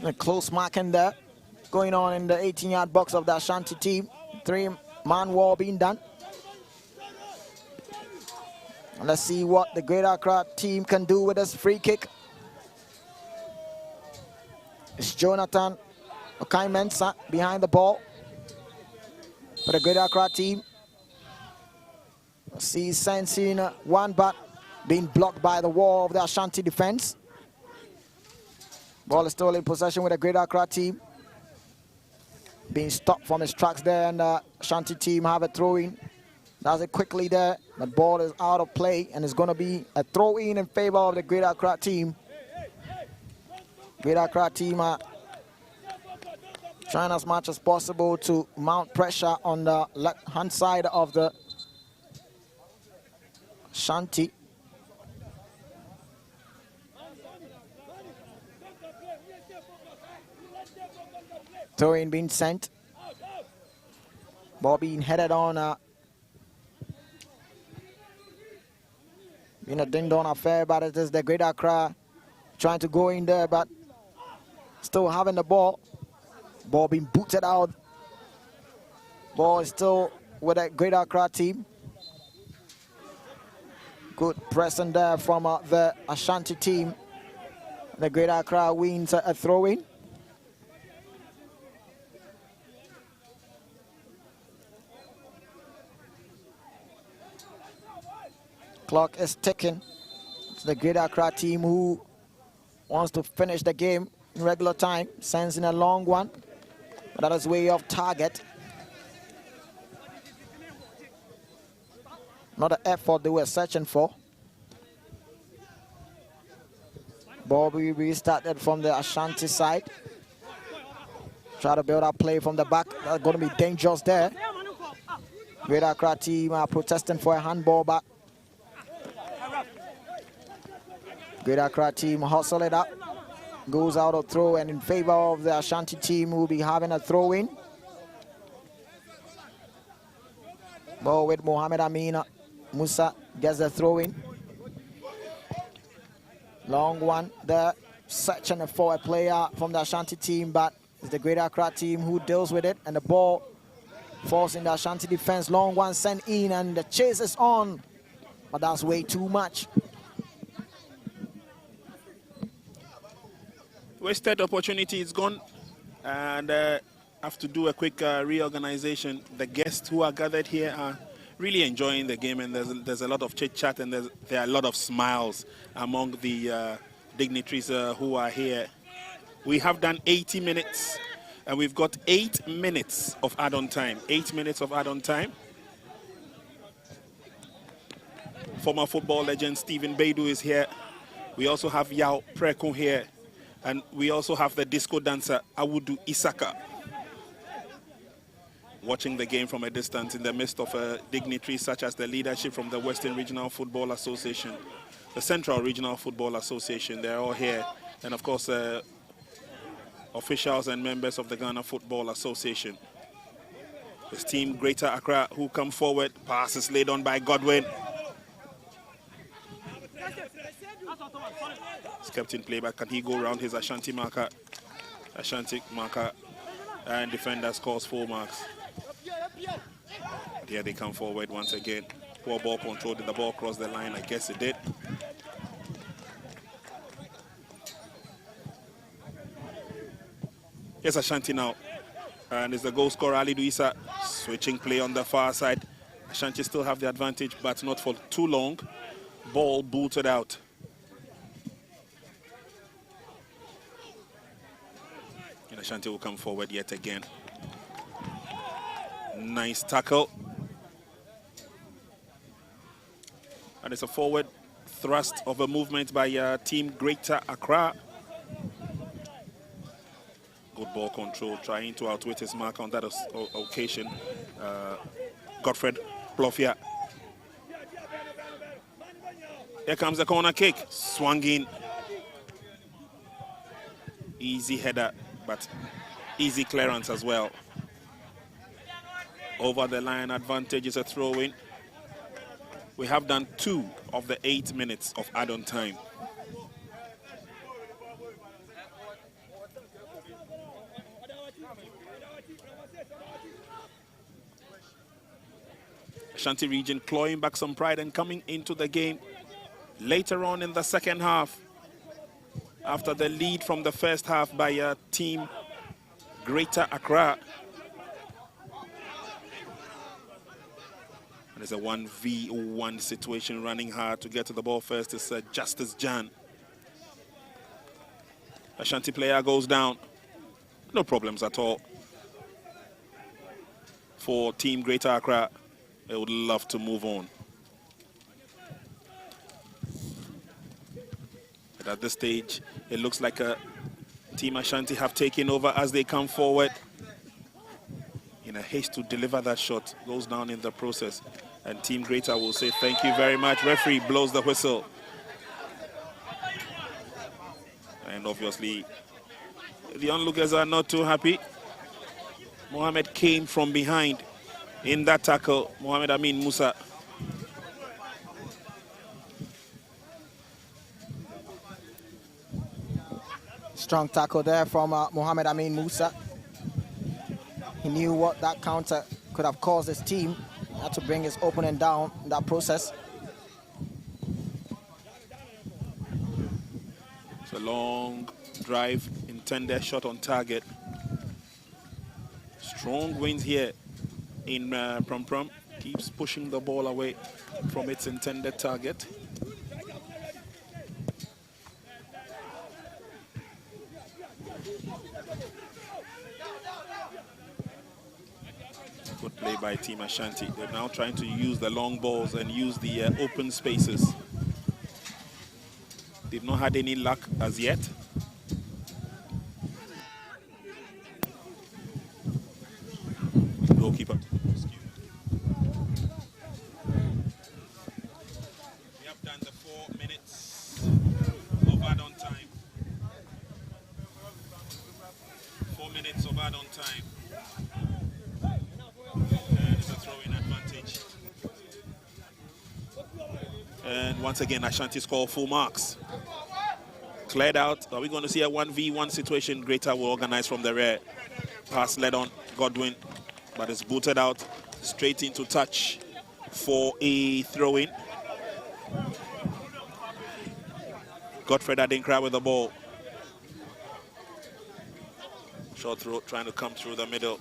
A close marking there going on in the 18-yard box of the Ashanti team. 3-man wall being done. And let's see what the Greater Accra team can do with this free kick. It's Jonathan Okai-Mensah behind the ball for the Greater Accra team. See sensing one, but being blocked by the wall of the Ashanti defense. Ball is still in possession with the Greater Accra team. Being stopped from his tracks there, and the Ashanti team have a throw-in. Does it quickly there. The ball is out of play, and it's going to be a throw-in in favor of the Greater Accra team. Greater Accra team are trying as much as possible to mount pressure on the left-hand side of the Ashanti. Throw-in being sent. Ball being headed on. Being a ding-dong affair, but it is the Greater Accra trying to go in there, but still having the ball. Ball being booted out. Ball is still with the Greater Accra team. Good pressing there from the Ashanti team. The Greater Accra wins a throw-in. Clock is ticking. It's the Greater Accra team who wants to finish the game in regular time. Sends in a long one. But that is way off target. Not the effort they were searching for. Ball will be restarted from the Ashanti side. Try to build up play from the back. That's going to be dangerous there. Greater Accra team are protesting for a handball back. Greater Accra team hustle it up. Goes out of throw, and in favor of the Ashanti team who will be having a throw-in. Ball with Mohamed Amina. Musa gets the throw-in. Long one there. Searching for a player from the Ashanti team, but it's the Greater Accra team who deals with it, and the ball falls in the Ashanti defense. Long one sent in, and the chase is on, but that's way too much. Wasted opportunity is gone, and have to do a quick reorganization. The guests who are gathered here are really enjoying the game, and there's a lot of chit-chat, and there are a lot of smiles among the dignitaries who are here. We have done 80 minutes, and we've got 8 minutes of add-on time. 8 minutes of add-on time. Former football legend Stephen Baidu is here. We also have Yao Preko here. And we also have the disco dancer, Awudu Isaka, watching the game from a distance in the midst of dignitaries such as the leadership from the Western Regional Football Association, the Central Regional Football Association. They're all here. And, of course, officials and members of the Ghana Football Association. This team, Greater Accra, who come forward. Pass is laid on by Godwin. It's kept in play, but can he go around his Ashanti marker? Ashanti marker, and defender scores 4 marks. But here they come forward once again. Poor ball control. Did the ball cross the line? I guess it did. Yes, Ashanti now. And it's the goal scorer, Ali Duisa, switching play on the far side. Ashanti still have the advantage, but not for too long. Ball booted out. And Ashanti will come forward yet again. Nice tackle. And it's a forward thrust of a movement by Team Greater Accra. Good ball control, trying to outwit his mark on that occasion. Godfred Plofia. Here comes the corner kick. Swung in. Easy header, but easy clearance as well. Over the line advantage is a throw-in. We have done 2 of the 8 minutes of add-on time. Ashanti region clawing back some pride and coming into the game later on in the second half after the lead from the first half by team Greater Accra. And there's a 1v1 situation running hard to get to the ball first. It's Justice Jan. Ashanti player goes down. No problems at all for team Greater Accra. They would love to move on. But at this stage, it looks like Team Ashanti have taken over as they come forward. In a haste to deliver that shot, goes down in the process. And Team Greater will say thank you very much. Referee blows the whistle. And obviously, the onlookers are not too happy. Mohamed came from behind in that tackle. Mohamed Amin Musa. Strong tackle there from Mohamed Amin Musa. He knew what that counter could have caused his team. He had to bring his opponent down in that process. It's a long drive, intended shot on target. Strong winds here in Prom Prom. Keeps pushing the ball away from its intended target. Good play by Team Ashanti. They're now trying to use the long balls and use the open spaces. They've not had any luck as yet. Goalkeeper. We have done the 4 minutes of add-on time. 4 minutes of add-on time. And it's a throw-in advantage. And once again, Ashanti score full marks. Cleared out. Are we going to see a 1v1 situation? Greater will organize from the rear. Pass led on Godwin, but it's booted out straight into touch for a throw-in. Godfred Adinkra with the ball. Short throw trying to come through the middle.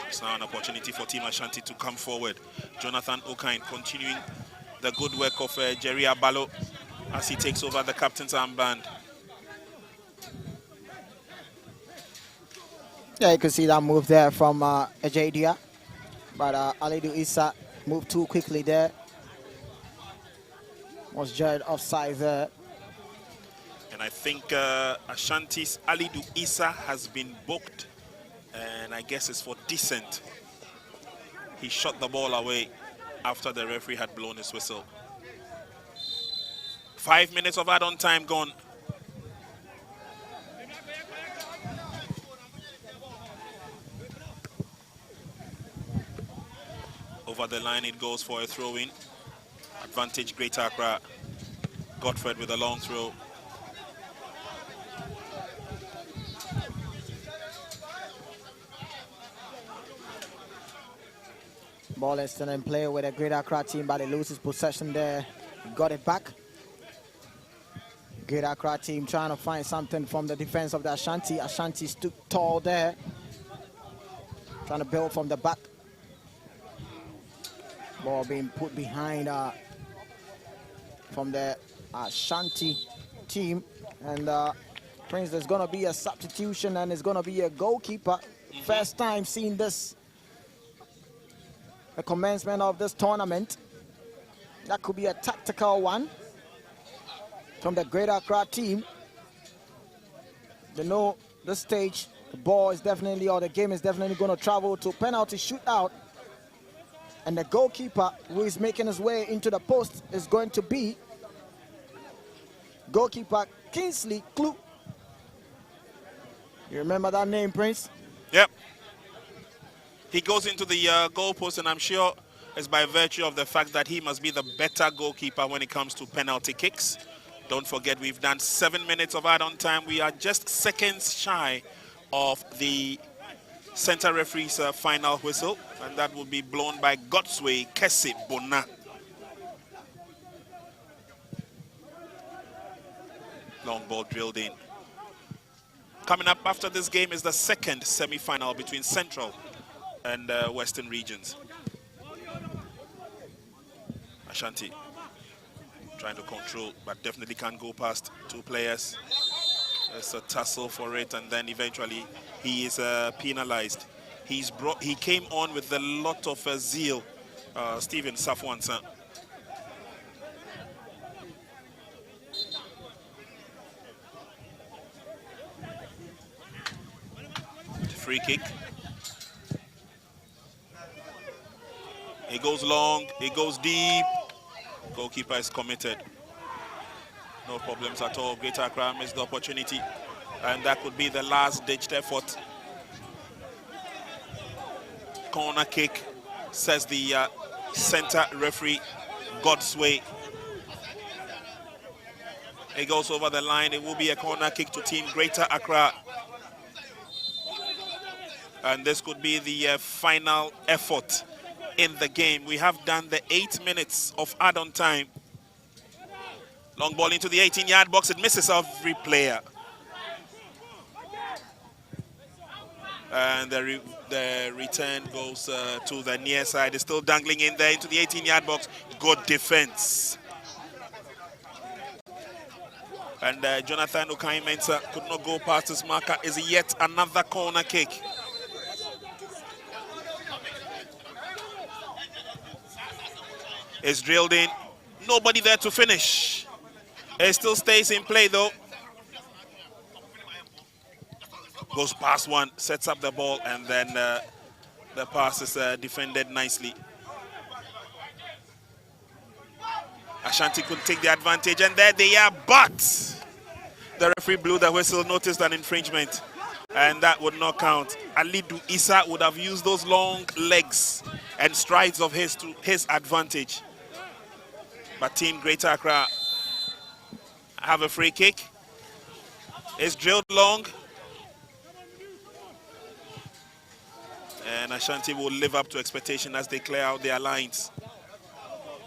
It's now an opportunity for Team Ashanti to come forward. Jonathan Okine continuing the good work of Jerry Abalo as he takes over the captain's armband. Yeah, you can see that move there from Ejadia. But Alidu Issa moved too quickly there. Was Jared offside there. And I think Ashanti's Alidu Issa has been booked. And I guess it's for dissent. He shot the ball away after the referee had blown his whistle. 5 minutes of add-on time gone. Over the line it goes for a throw-in. Advantage Greater Accra. Godfred with a long throw. Ball is still in play with a Greater Accra team, but they lose his possession there. Got it back. Greater Accra team trying to find something from the defense of the Ashanti. Ashanti stood tall there. Trying to build from the back. Ball being put behind from the Ashanti team. And Prince, there's going to be a substitution and it's going to be a goalkeeper. First time seeing this. The commencement of this tournament. That could be a tactical one from the Greater Accra team. They know this stage, the ball is definitely, or the game is definitely going to travel to penalty shootout. And the goalkeeper who is making his way into the post is going to be goalkeeper Kingsley Klue. You remember that name, Prince? Yep. He goes into the goalpost, and I'm sure it's by virtue of the fact that he must be the better goalkeeper when it comes to penalty kicks. Don't forget, we've done 7 minutes of add-on time. We are just seconds shy of the center referee's final whistle, and that will be blown by Godsway Kesi Bona. Long ball drilled in. Coming up after this game is the second semi-final between Central and Western regions. Ashanti trying to control, but definitely can't go past two players. There's a tussle for it, and then eventually he is penalized. He came on with a lot of zeal, Stephen Safwansa. Free kick. It goes long, it goes deep. Goalkeeper is committed. No problems at all. Greater Accra missed the opportunity, and that could be the last-ditched effort. Corner kick, says the center referee, Godsway. It goes over the line. It will be a corner kick to Team Greater Accra. And this could be the final effort in the game. We have done the 8 minutes of add-on time. Long ball into the 18-yard box. It misses every player. And the return goes to the near side. It's still dangling in there into the 18-yard box. Good defense. And Jonathan Okai-Mensah could not go past his marker. Is yet another corner kick. It's drilled in. Nobody there to finish. It still stays in play though. Goes past one, sets up the ball, and then the pass is defended nicely. Ashanti could take the advantage, and there they are, but the referee blew the whistle, noticed an infringement, and that would not count. Alidu Issa would have used those long legs and strides of his to his advantage. But Team Greater Accra have a free kick. It's drilled long. And Ashanti will live up to expectation as they clear out their lines.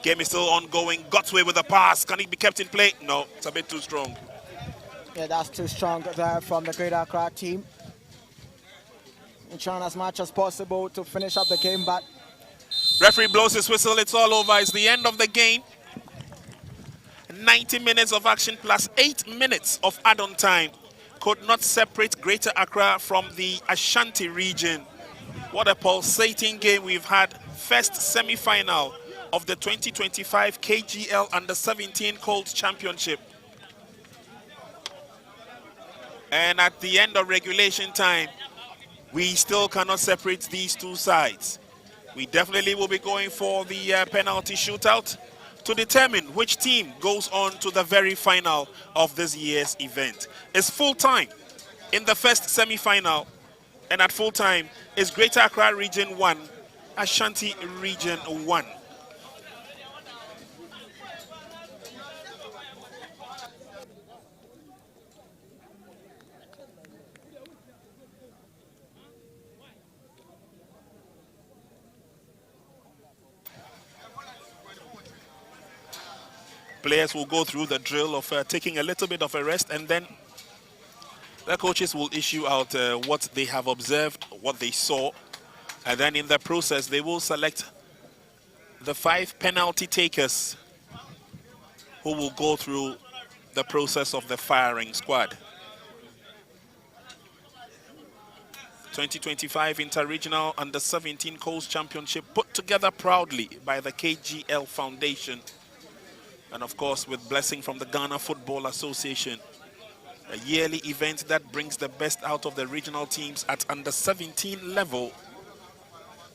Game is still ongoing. Godsway with a pass. Can it be kept in play? No, it's a bit too strong. Yeah, that's too strong there from the Greater Accra team. Trying as much as possible to finish up the game, but referee blows his whistle. It's all over. It's the end of the game. 90 minutes of action plus 8 minutes of add-on time could not separate Greater Accra from the Ashanti region. What a pulsating game we've had. First semi-final of the 2025 KGL Under-17 Colts Championship. And at the end of regulation time, we still cannot separate these two sides. We definitely will be going for the penalty shootout to determine which team goes on to the very final of this year's event. It's full time in the first semi-final, and at full time is Greater Accra Region 1, Ashanti Region 1. Players will go through the drill of taking a little bit of a rest, and then the coaches will issue out what they have observed, what they saw, and then in the process they will select the 5 penalty takers who will go through the process of the firing squad. 2025 Interregional Under-17 Coast Championship put together proudly by the KGL Foundation, and of course with blessing from the Ghana Football Association. A yearly event that brings the best out of the regional teams at under-17 level,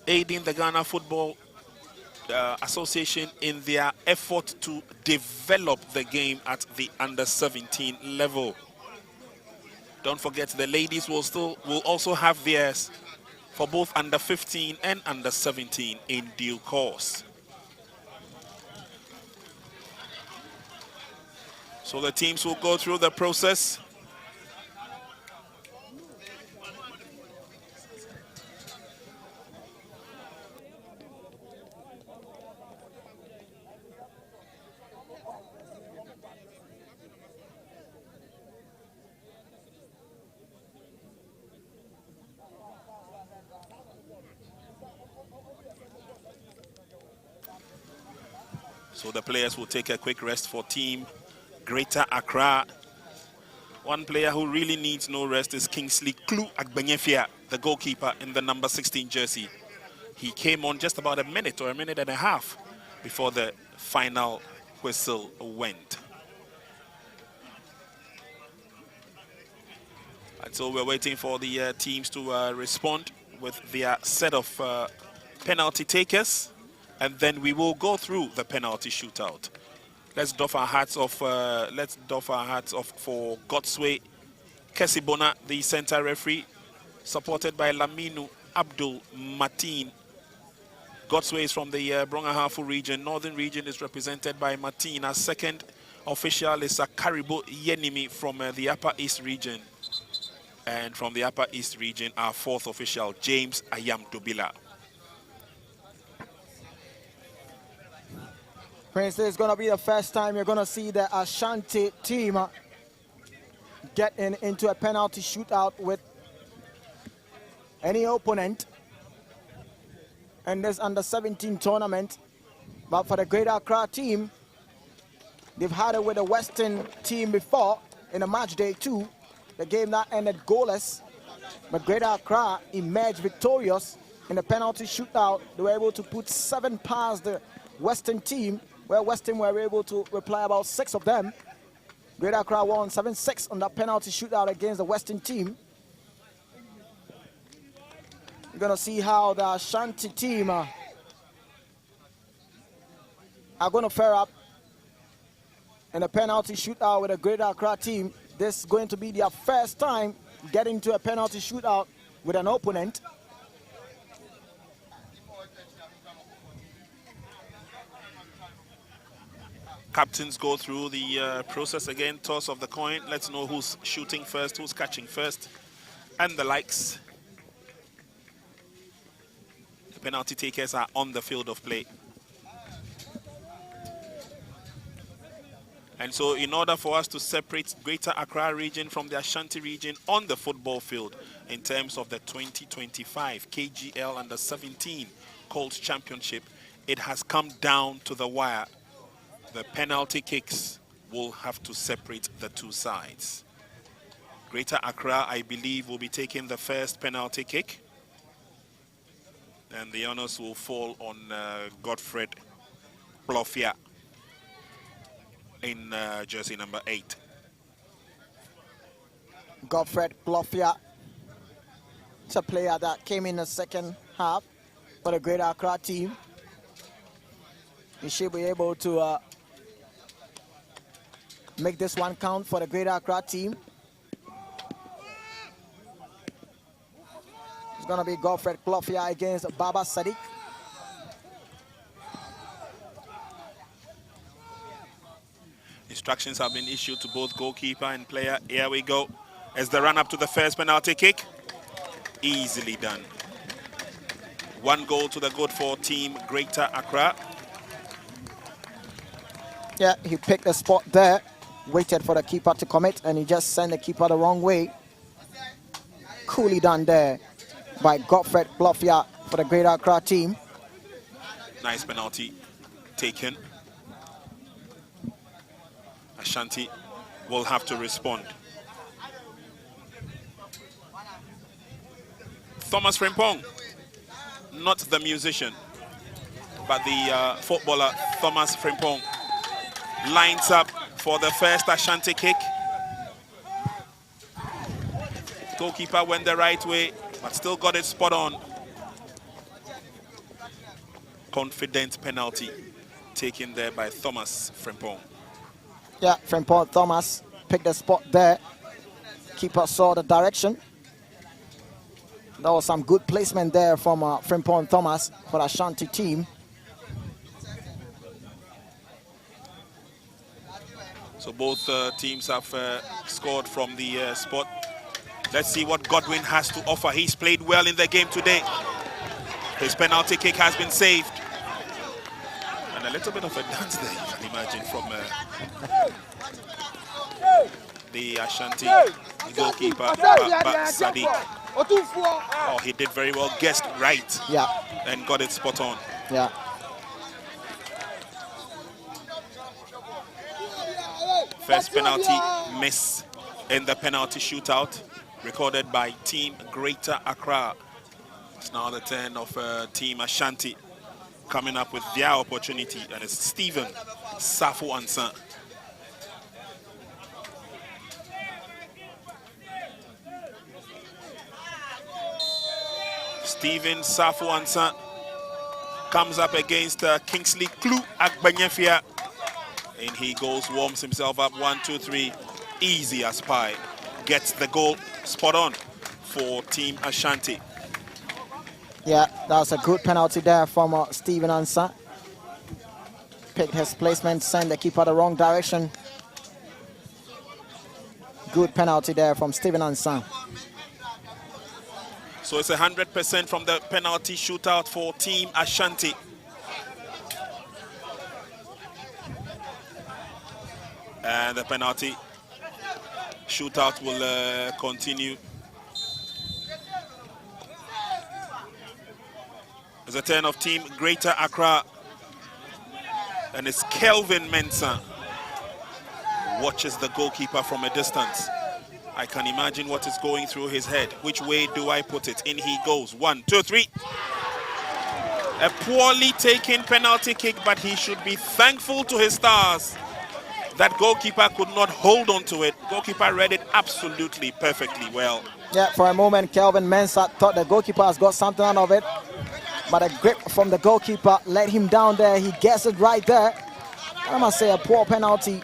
aiding the Ghana Football Association in their effort to develop the game at the under-17 level. Don't forget, the ladies will also have theirs for both under-15 and under-17 in due course. So the teams will go through the process. So the players will take a quick rest for team Greater Accra. One player who really needs no rest is Kingsley Klu Agbenyefia, the goalkeeper in the number 16 jersey. He came on just about a minute or a minute and a half before the final whistle went. And so we're waiting for the teams to respond with their set of penalty takers, and then we will go through the penalty shootout. Let's doff our hats off. For Godsway Kesibona, the center referee, supported by Laminu Abdul Mateen. Godsway is from the Brongahafu region. Northern region is represented by Mateen. Our second official is Karibo Yenimi from the Upper East region. And from the Upper East region, our fourth official, James Ayam Dobila. Prince, this is going to be the first time you're going to see the Ashanti team getting into a penalty shootout with any opponent in this under-17 tournament. But for the Greater Accra team, they've had it with the Western team before in a match day 2. The game that ended goalless, but Greater Accra emerged victorious in the penalty shootout. They were able to put 7 past the Western team, where Western were able to reply about 6 of them. Greater Accra won 7-6 on that penalty shootout against the Western team. You're going to see how the Ashanti team are going to fare up in a penalty shootout with the Greater Accra team. This is going to be their first time getting to a penalty shootout with an opponent. Captains go through the process again, toss of the coin. Let's know who's shooting first, who's catching first, and the likes. The penalty takers are on the field of play. And so in order for us to separate Greater Accra region from the Ashanti region on the football field in terms of the 2025 KGL Under-17 Colts Championship, it has come down to the wire. The penalty kicks will have to separate the two sides. Greater Accra, I believe, will be taking the first penalty kick. And the honors will fall on Godfred Plofia in jersey number 8. Godfred Plofia. It's a player that came in the second half for the Greater Accra team. He should be able to make this one count for the Greater Accra team. It's going to be Godfred Plofia against Baba Sadiq. Instructions have been issued to both goalkeeper and player. Here we go. As the run up to the first penalty kick. Easily done. 1 goal to the good for team Greater Accra. Yeah, he picked the spot there, waited for the keeper to commit, and he just sent the keeper the wrong way. Coolly done there by Godfred Plofia for the Greater Accra team. Nice penalty taken. Ashanti will have to respond. Thomas Frimpong, not the musician, but the footballer Thomas Frimpong, lines up for the first Ashanti kick. Goalkeeper went the right way, but still got it spot on. Confident penalty taken there by Thomas Frimpong. Yeah, Frimpong Thomas picked the spot there. Keeper saw the direction. That was some good placement there from Frimpong Thomas for the Ashanti team. So both teams have scored from the spot. Let's see what Godwin has to offer. He's played well in the game today. His penalty kick has been saved. And a little bit of a dance there, you can imagine, from the Ashanti goalkeeper, Sadiq. Oh, he did very well, guessed right, and got it spot on. Yeah. First penalty miss in the penalty shootout, recorded by Team Greater Accra. It's now the turn of Team Ashanti coming up with their opportunity, and it's Stephen Safu Ansan. Stephen Safu Ansan comes up against Kingsley Klu Agbanyefia, and he goes, warms himself up. 1, 2, 3, easy as pie. Gets the goal spot on for Team Ashanti. Yeah, that was a good penalty there from Stephen Ansan. Picked his placement, sent the keeper the wrong direction. Good penalty there from Stephen Ansan. So it's 100% from the penalty shootout for Team Ashanti. And the penalty shootout will continue. It's a turn of Team Greater Accra. And it's Kelvin Mensah. Watches the goalkeeper from a distance. I can imagine what is going through his head. Which way do I put it? In he goes. 1, 2, 3. A poorly taken penalty kick, but he should be thankful to his stars that goalkeeper could not hold on to it. Goalkeeper read it absolutely perfectly well. Yeah, for a moment, Kelvin Mensah thought the goalkeeper has got something out of it. But a grip from the goalkeeper let him down there. He gets it right there. I must say a poor penalty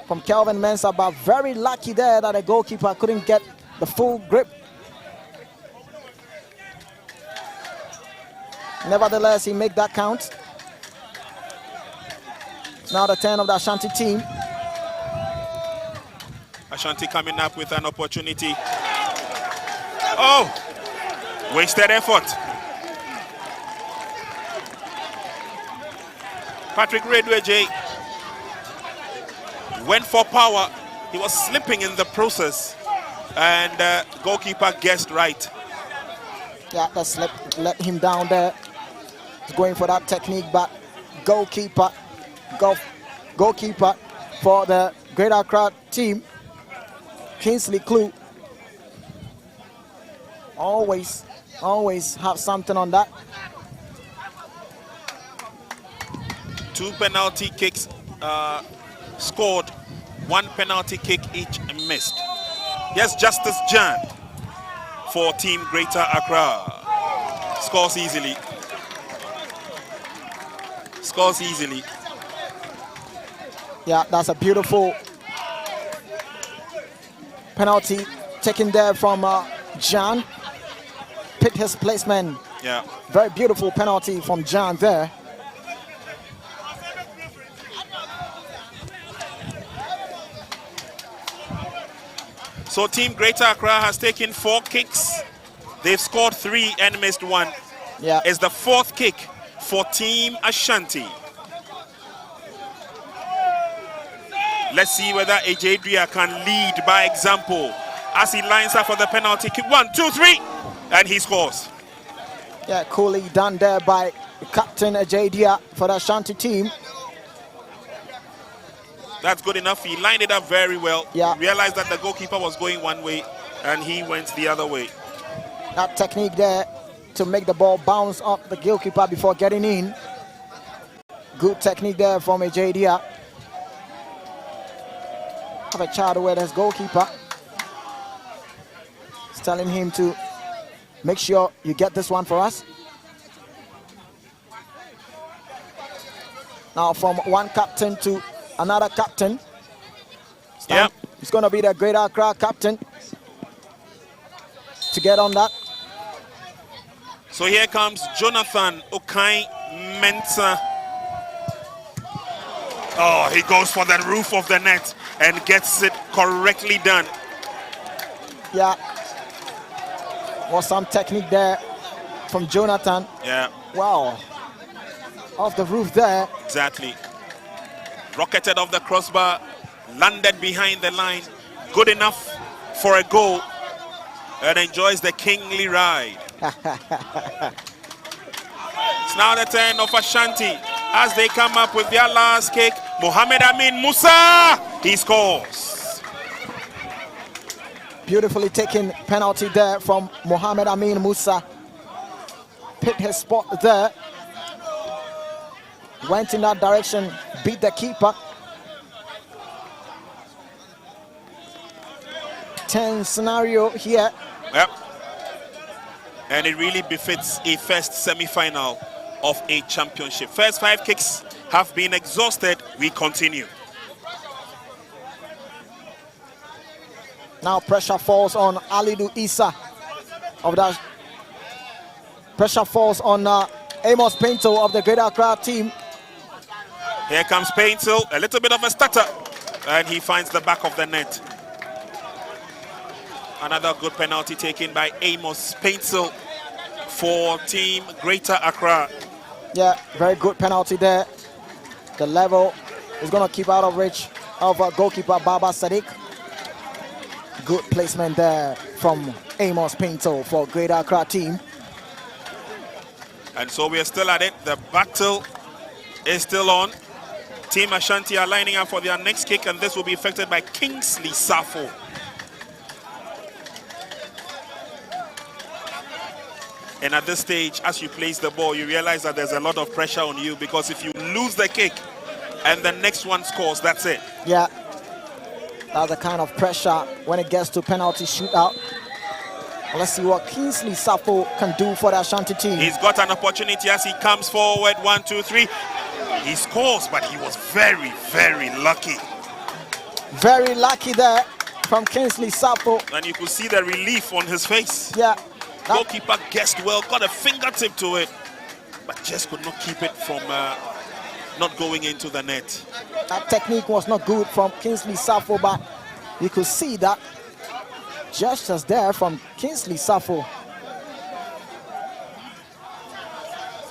from Kelvin Mensah, but very lucky there that the goalkeeper couldn't get the full grip. Nevertheless, he made that count. It's now the turn of the Ashanti team. Ashanti coming up with an opportunity. Oh! Wasted effort. Patrick Redway went for power. He was slipping in the process, and goalkeeper guessed right. Yeah, the slip let him down there. He's going for that technique, but goalkeeper for the Greater Accra team, Kingsley Klu, always have something on that. 2 penalty kicks scored, 1 penalty kick each missed. Yes, Justice Jan for Team Greater Accra. Scores easily. Scores easily. Yeah, that's a beautiful penalty taken there from Jan. Picked his placement. Yeah. Very beautiful penalty from Jan there. So Team Greater Accra has taken 4 kicks. They've scored 3 and missed 1. Yeah. It's the 4th kick for Team Ashanti. Let's see whether Ejadria can lead by example as he lines up for the penalty kick. 1, 2, 3, and he scores. Yeah, coolly done there by Captain Ejadria for the Ashanti team. That's good enough. He lined it up very well. Yeah. Realized that the goalkeeper was going one way and he went the other way. That technique there to make the ball bounce off the goalkeeper before getting in. Good technique there from Ejadria. Have a chat with his goalkeeper. He's telling him to make sure you get this one for us. Now from one captain to another captain. Yep. It's going to be the Greater Accra captain to get on that. So here comes Jonathan Okai Mensah. Oh, he goes for the roof of the net and gets it correctly done. Yeah. Was some technique there from Jonathan. Yeah. Wow. Off the roof there. Exactly. Rocketed off the crossbar, landed behind the line. Good enough for a goal, and enjoys the kingly ride. It's now the turn of Ashanti as they come up with their last kick. Mohamed Amin Musa, he scores. Beautifully taken penalty there from Mohamed Amin Musa. Picked his spot there. Went in that direction, beat the keeper. 10 scenario here. Yep. And it really befits a first semi-final of a championship. First 5 kicks have been exhausted. We continue. Now pressure falls on Alidu Issa of that. Pressure falls on Amos Pinto of the Greater Accra team. Here comes Pinto, a little bit of a stutter, and he finds the back of the net. Another good penalty taken by Amos Pinto for Team Greater Accra. Yeah, very good penalty there. The level is going to keep out of reach of goalkeeper Baba Sadiq. Good placement there from Amos Pinto for Greater Accra team. And so we are still at it. The battle is still on. Team Ashanti are lining up for their next kick, and this will be effected by Kingsley Safo. And at this stage, as you place the ball, you realize that there's a lot of pressure on you, because if you lose the kick and the next one scores, that's it. Yeah, that's the kind of pressure when it gets to penalty shootout. Let's see what Kingsley Safo can do for the Ashanti team. He's got an opportunity as he comes forward. 1, 2, 3. He scores, but he was very, very lucky. Very lucky there from Kingsley Safo. And you could see the relief on his face. Yeah. Goalkeeper guessed well, got a fingertip to it, but just could not keep it from not going into the net. That technique was not good from Kingsley Safo, but you could see that gestures there from Kingsley Safo.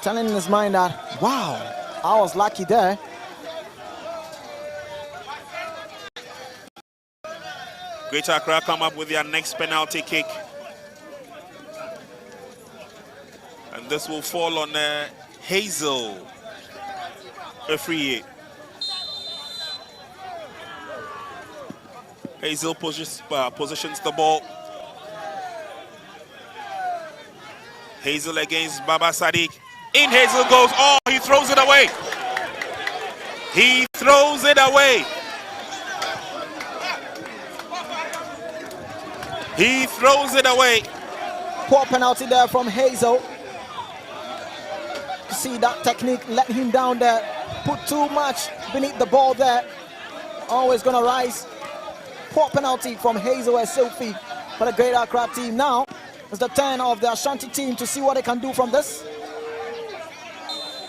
Telling in his mind that, wow, I was lucky there. Greater Accra come up with their next penalty kick. And this will fall on Hazel, a free. Hazel positions the ball. Hazel against Baba Sadiq. In Hazel goes. Oh, he throws it away. He throws it away. He throws it away. Poor penalty there from Hazel. See that technique, let him down there. Put too much beneath the ball there. Always gonna rise. Poor penalty from Hazel and Sophie for the Greater Accra team. Now it's the turn of the Ashanti team to see what they can do from this.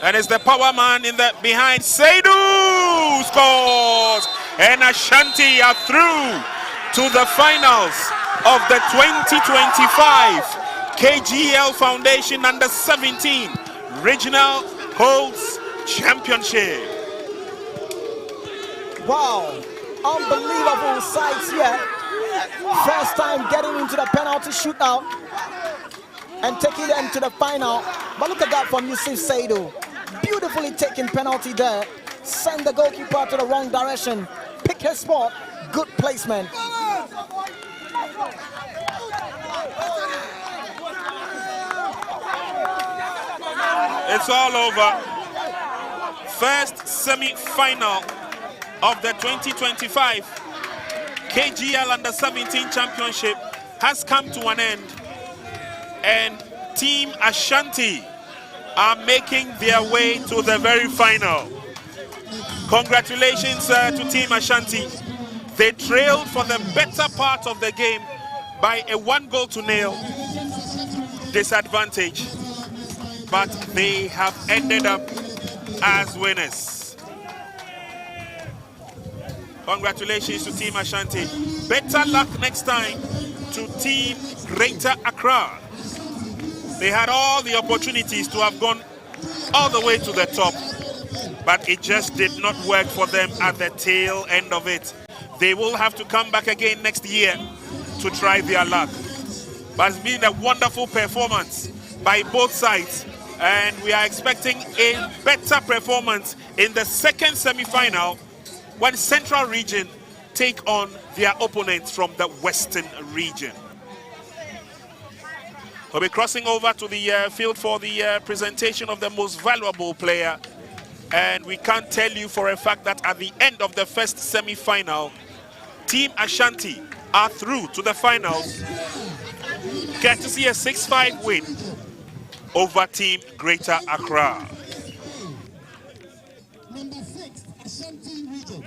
And it's the power man in the behind. Seidu scores, and Ashanti are through to the finals of the 2025 KGL Foundation Under-17 Regional Holds Championship. Wow, unbelievable sights here. First time getting into the penalty shootout and taking them to the final. But look at that from Yusuf Seidu. Beautifully taken penalty there. Send the goalkeeper to the wrong direction. Pick his spot. Good placement. It's all over. First semi-final of the 2025 KGL Under-17 Championship has come to an end, and Team Ashanti are making their way to the very final. Congratulations to Team Ashanti. They trailed for the better part of the game by a 1-goal-0 disadvantage, but they have ended up as winners. Congratulations to Team Ashanti. Better luck next time to Team Greater Accra. They had all the opportunities to have gone all the way to the top, but it just did not work for them at the tail end of it. They will have to come back again next year to try their luck. But it's been a wonderful performance by both sides, and we are expecting a better performance in the second semi-final when Central Region take on their opponents from the Western Region. We'll be crossing over to the field for the presentation of the most valuable player. And we can't tell you for a fact that at the end of the first semi-final, Team Ashanti are through to the finals. Get to see a 6-5 win over Team Greater Accra. Number 6, Ashanti Region.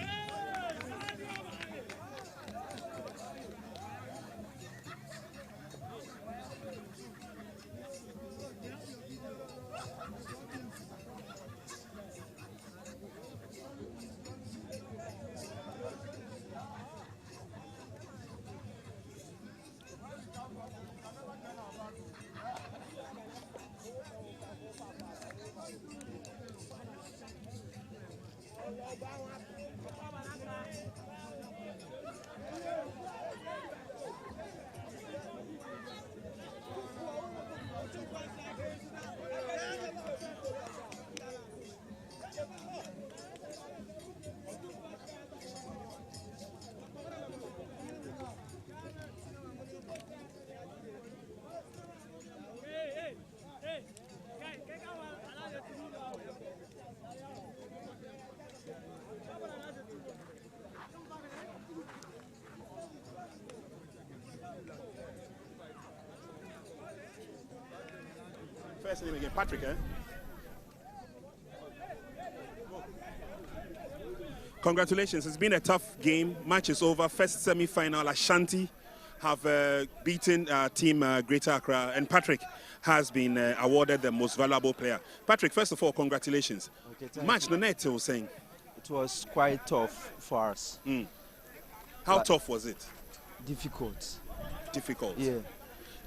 First name again, Patrick, eh? Congratulations, it's been a tough game. Match is over. First semi-final, Ashanti have beaten Team Greater Accra, and Patrick has been awarded the most valuable player. Patrick, first of all, congratulations. Okay, match, the net was saying. It was quite tough for us. How tough was it? Difficult. Difficult? Yeah.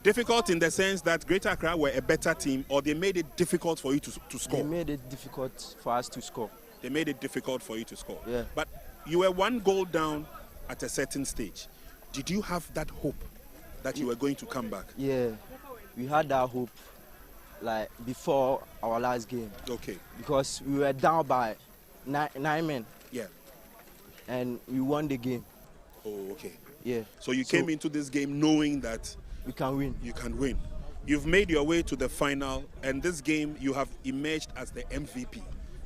Difficult in the sense that Greater Accra were a better team, or they made it difficult for you to score? They made it difficult for us to score. They made it difficult for you to score. Yeah. But you were one goal down at a certain stage. Did you have that hope that you were going to come back? Yeah, we had that hope like before our last game. Okay. Because we were down by nine men. Yeah. And we won the game. Oh, okay. Yeah. So you came into this game knowing that we can win. You can win. You've made your way to the final, and this game you have emerged as the MVP,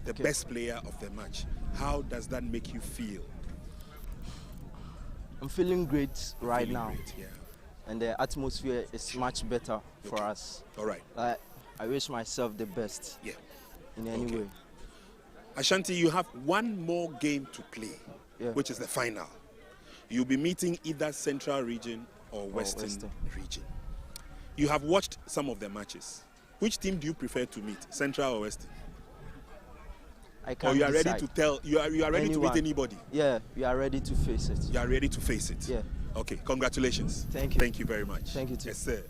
the best player of the match. How does that make you feel? I'm feeling great right now. Great, yeah. And the atmosphere is much better for us. All right. I wish myself the best. Yeah. In any way. Ashanti, you have one more game to play, which is the final. You'll be meeting either Central Region or Western Region. You have watched some of the matches. Which team do you prefer to meet, Central or Western? I can't Or you are decide. ready to tell? You are ready to meet anybody? Yeah, we are ready to face it. You are ready to face it. Yeah. Okay. Congratulations. Thank you. Thank you very much. Thank you too. Yes, sir.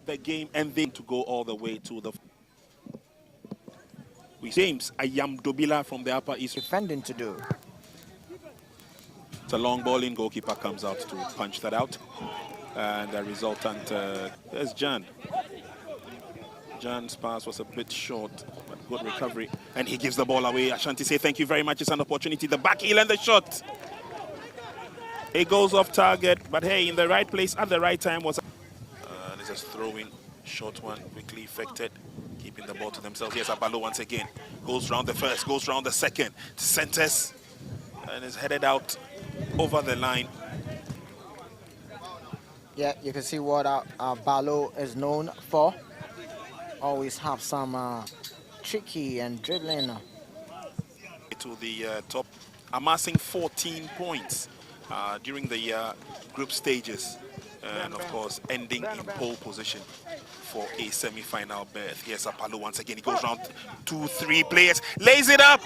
The game and then to go all the way to the James Ayamdobila from the Upper East. Defending to do. It's a long ball in, goalkeeper comes out to punch that out. And the resultant, there's Jan. Jan's pass was a bit short, but good recovery. And he gives the ball away. Ashanti say thank you very much. It's an opportunity. The back heel and the shot. It goes off target, but hey, in the right place at the right time was... this is through. throw-in. Short one, quickly effected, keeping the ball to themselves. Here's Abalo once again. Goes round the first, goes round the second. Centers, and is headed out over the line. Yeah, you can see what Balo is known for. Always have some tricky and dribbling. To the top, amassing 14 points during the group stages. And of course, ending in pole position for a semi-final berth. Here's Apalo once again. He goes round 2-3 players, lays it up,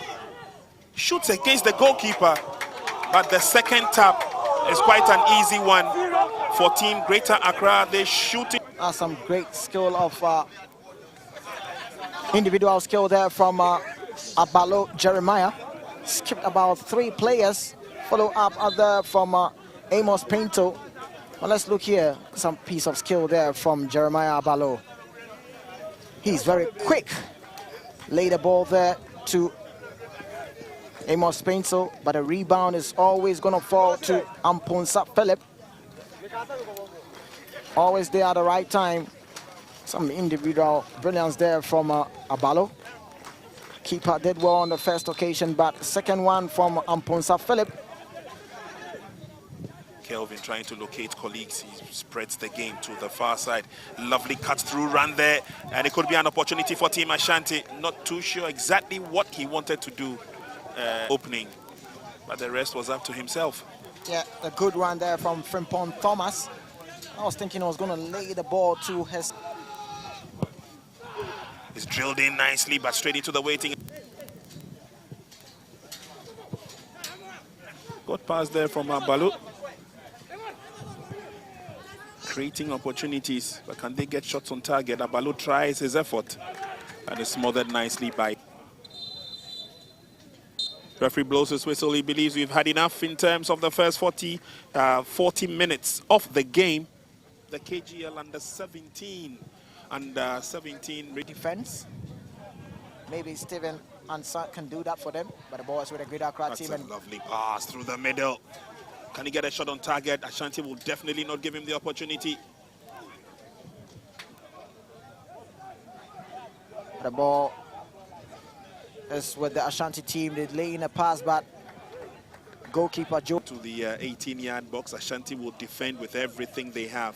shoots against the goalkeeper. But the second tap is quite an easy one for Team Greater Accra. They're shooting. Some great skill of individual skill there from Abalo Jeremiah. Skipped about 3 players. Follow up other from Amos Pinto. Well, let's look here. Some piece of skill there from Jeremiah Abalo. He's very quick. Lay the ball there to Amos Pinto, but the rebound is always going to fall to Amponsa Philip. Always there at the right time. Some individual brilliance there from Abalo. Keeper did well on the first occasion, but second one from Amponsa Philip. Kelvin trying to locate colleagues. He spreads the game to the far side. Lovely cut through run there, and it could be an opportunity for Team Ashanti. Not too sure exactly what he wanted to do opening, but the rest was up to himself. Yeah, a good run there from Frimpong Thomas. I was thinking I was going to lay the ball to his... It's drilled in nicely, but straight into the waiting. Got past there from Abalo. Creating opportunities, but can they get shots on target? Abalo tries his effort, and is smothered nicely by... Referee blows his whistle. He believes we've had enough in terms of the first 40 minutes of the game. The KGL under 17 defense. Maybe Steven Ansah can do that for them, but the ball is with a Greater Accra team. That's a lovely pass through the middle. Can he get a shot on target? Ashanti will definitely not give him the opportunity. The ball is with the Ashanti team. They lay in a pass, but goalkeeper Joe. To the 18-yard box, Ashanti will defend with everything they have.